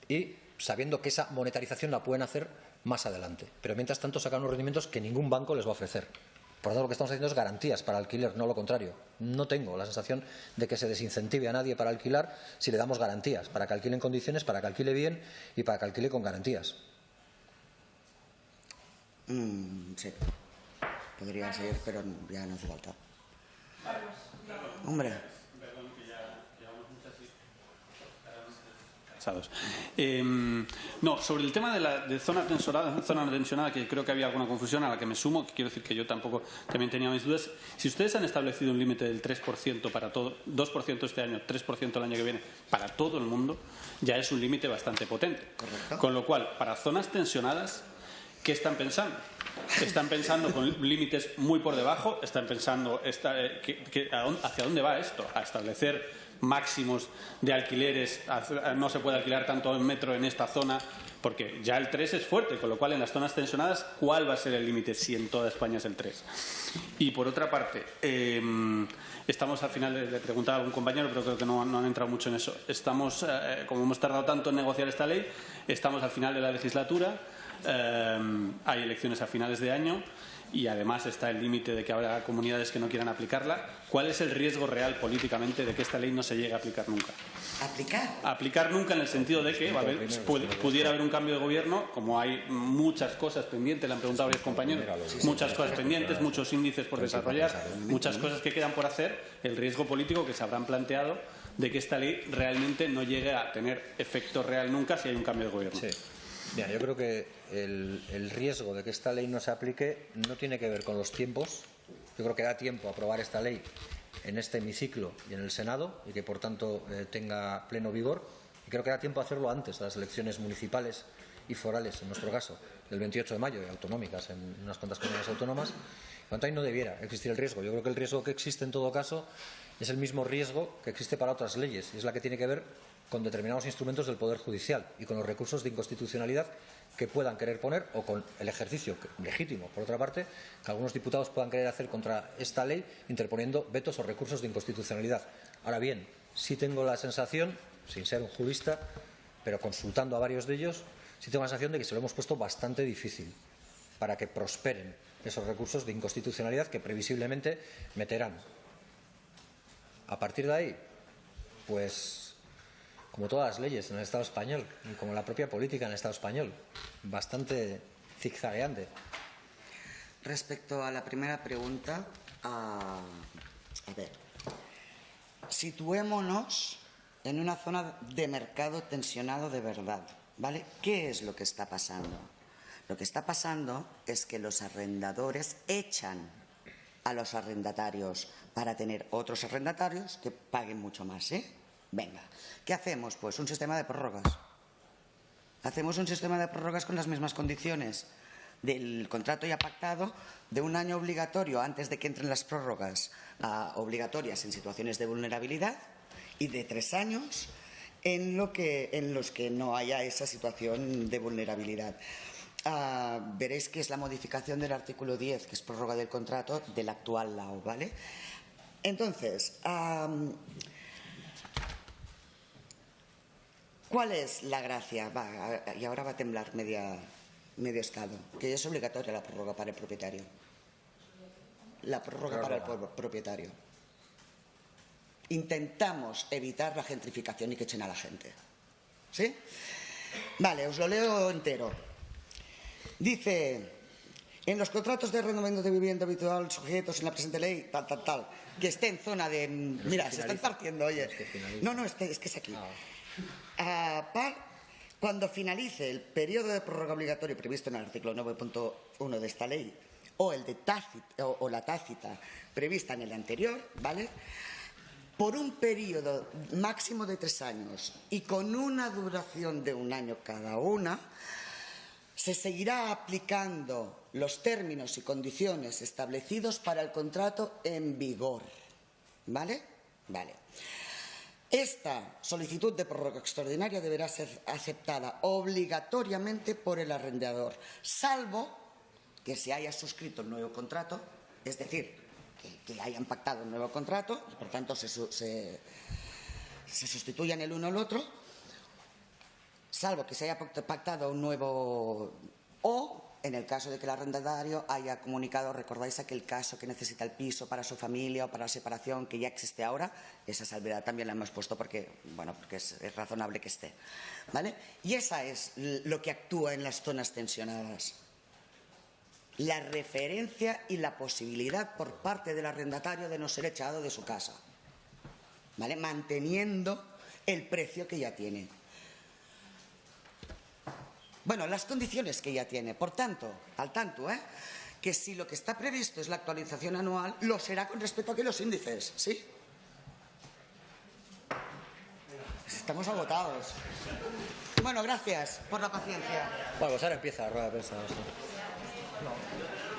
y sabiendo que esa monetarización la pueden hacer más adelante. Pero mientras tanto sacan unos rendimientos que ningún banco les va a ofrecer. Por lo tanto, lo que estamos haciendo es garantías para alquiler, no lo contrario. No tengo la sensación de que se desincentive a nadie para alquilar si le damos garantías, para que alquile en condiciones, para que alquile bien y para que alquile con garantías. Sí, podría ser, pero ya no hace falta. Hombre. No, sobre el tema de zona tensionada, que creo que había alguna confusión a la que me sumo, que quiero decir que yo tampoco también tenía mis dudas. Si ustedes han establecido un límite del 3% para todo, 2% este año, 3% el año que viene, para todo el mundo, ya es un límite bastante potente. Correcto. Con lo cual, para zonas tensionadas, ¿qué están pensando? ¿Están pensando con límites muy por debajo? ¿Están pensando hacia dónde va esto? ¿A establecer máximos de alquileres? No se puede alquilar tanto en metro en esta zona, porque ya el 3 es fuerte, con lo cual en las zonas tensionadas, ¿cuál va a ser el límite si en toda España es el 3? Y por otra parte, estamos al final, le preguntaba a algún compañero, pero creo que no han entrado mucho en eso. Estamos, como hemos tardado tanto en negociar esta ley, estamos al final de la legislatura, hay elecciones a finales de año y además está el límite de que habrá comunidades que no quieran aplicarla. ¿Cuál es el riesgo real políticamente de que esta ley no se llegue a aplicar nunca? Aplicar nunca en el sentido de que pudiera haber un cambio de gobierno, como hay muchas cosas pendientes, le han preguntado a varios compañeros, muchas cosas pendientes, muchos índices por desarrollar, muchas cosas que quedan por hacer, el riesgo político que se habrán planteado de que esta ley realmente no llegue a tener efecto real nunca si hay un cambio de gobierno. Sí. Mira, yo creo que el riesgo de que esta ley no se aplique no tiene que ver con los tiempos. Yo creo que da tiempo a aprobar esta ley en este hemiciclo y en el Senado y que, por tanto, tenga pleno vigor. Y creo que da tiempo a hacerlo antes de las elecciones municipales y forales, en nuestro caso, del 28 de mayo, y autonómicas en unas cuantas comunidades autónomas. Por tanto, ahí no debiera existir el riesgo. Yo creo que el riesgo que existe en todo caso es el mismo riesgo que existe para otras leyes, y es la que tiene que ver con determinados instrumentos del Poder Judicial y con los recursos de inconstitucionalidad que puedan querer poner, o con el ejercicio legítimo, por otra parte, que algunos diputados puedan querer hacer contra esta ley interponiendo vetos o recursos de inconstitucionalidad. Ahora bien, sí tengo la sensación, sin ser un jurista, pero consultando a varios de ellos, sí tengo la sensación de que se lo hemos puesto bastante difícil para que prosperen esos recursos de inconstitucionalidad que previsiblemente meterán. A partir de ahí, pues, como todas las leyes en el Estado español y como la propia política en el Estado español, bastante zigzagueante. Respecto a la primera pregunta, a ver, situémonos en una zona de mercado tensionado de verdad, ¿vale? ¿Qué es lo que está pasando? Lo que está pasando es que los arrendadores echan a los arrendatarios para tener otros arrendatarios que paguen mucho más, ¿eh? Venga, ¿qué hacemos? Pues un sistema de prórrogas. Hacemos un sistema de prórrogas con las mismas condiciones del contrato ya pactado, de un año obligatorio antes de que entren las prórrogas obligatorias en situaciones de vulnerabilidad y de 3 años en los que no haya esa situación de vulnerabilidad. Veréis que es la modificación del artículo 10, que es prórroga del contrato del actual LAO, ¿vale? Entonces, ¿cuál es la gracia? Y ahora va a temblar medio estado, que es obligatoria la prórroga para el propietario. La prórroga para el propietario. Intentamos evitar la gentrificación y que echen a la gente. ¿Sí? Vale, os lo leo entero. Dice En los contratos de arrendamiento de vivienda habitual sujetos en la presente ley, tal, que esté en zona de... Mira, se están partiendo, oye. No, es que es aquí. Cuando finalice el periodo de prórroga obligatorio previsto en el artículo 9.1 de esta ley, o el de la tácita prevista en el anterior, ¿vale?, por un periodo máximo de 3 años y con una duración de 1 año cada una, se seguirá aplicando los términos y condiciones establecidos para el contrato en vigor. ¿Vale? Vale. Esta solicitud de prórroga extraordinaria deberá ser aceptada obligatoriamente por el arrendador, salvo que se haya suscrito el nuevo contrato, es decir, que hayan pactado un nuevo contrato, por tanto se sustituyan el uno al otro, salvo que se haya pactado un nuevo, o en el caso de que el arrendatario haya comunicado, recordáis aquel caso que necesita el piso para su familia o para la separación, que ya existe ahora, esa salvedad también la hemos puesto porque es razonable que esté, ¿vale? Y esa es lo que actúa en las zonas tensionadas. La referencia y la posibilidad por parte del arrendatario de no ser echado de su casa, ¿vale?, manteniendo el precio que ya tiene. Bueno, las condiciones que ya tiene. Por tanto, al tanto, que si lo que está previsto es la actualización anual, lo será con respecto a que los índices, ¿sí? Estamos agotados. Bueno, gracias por la paciencia. Bueno, pues ahora empieza la rueda de prensa.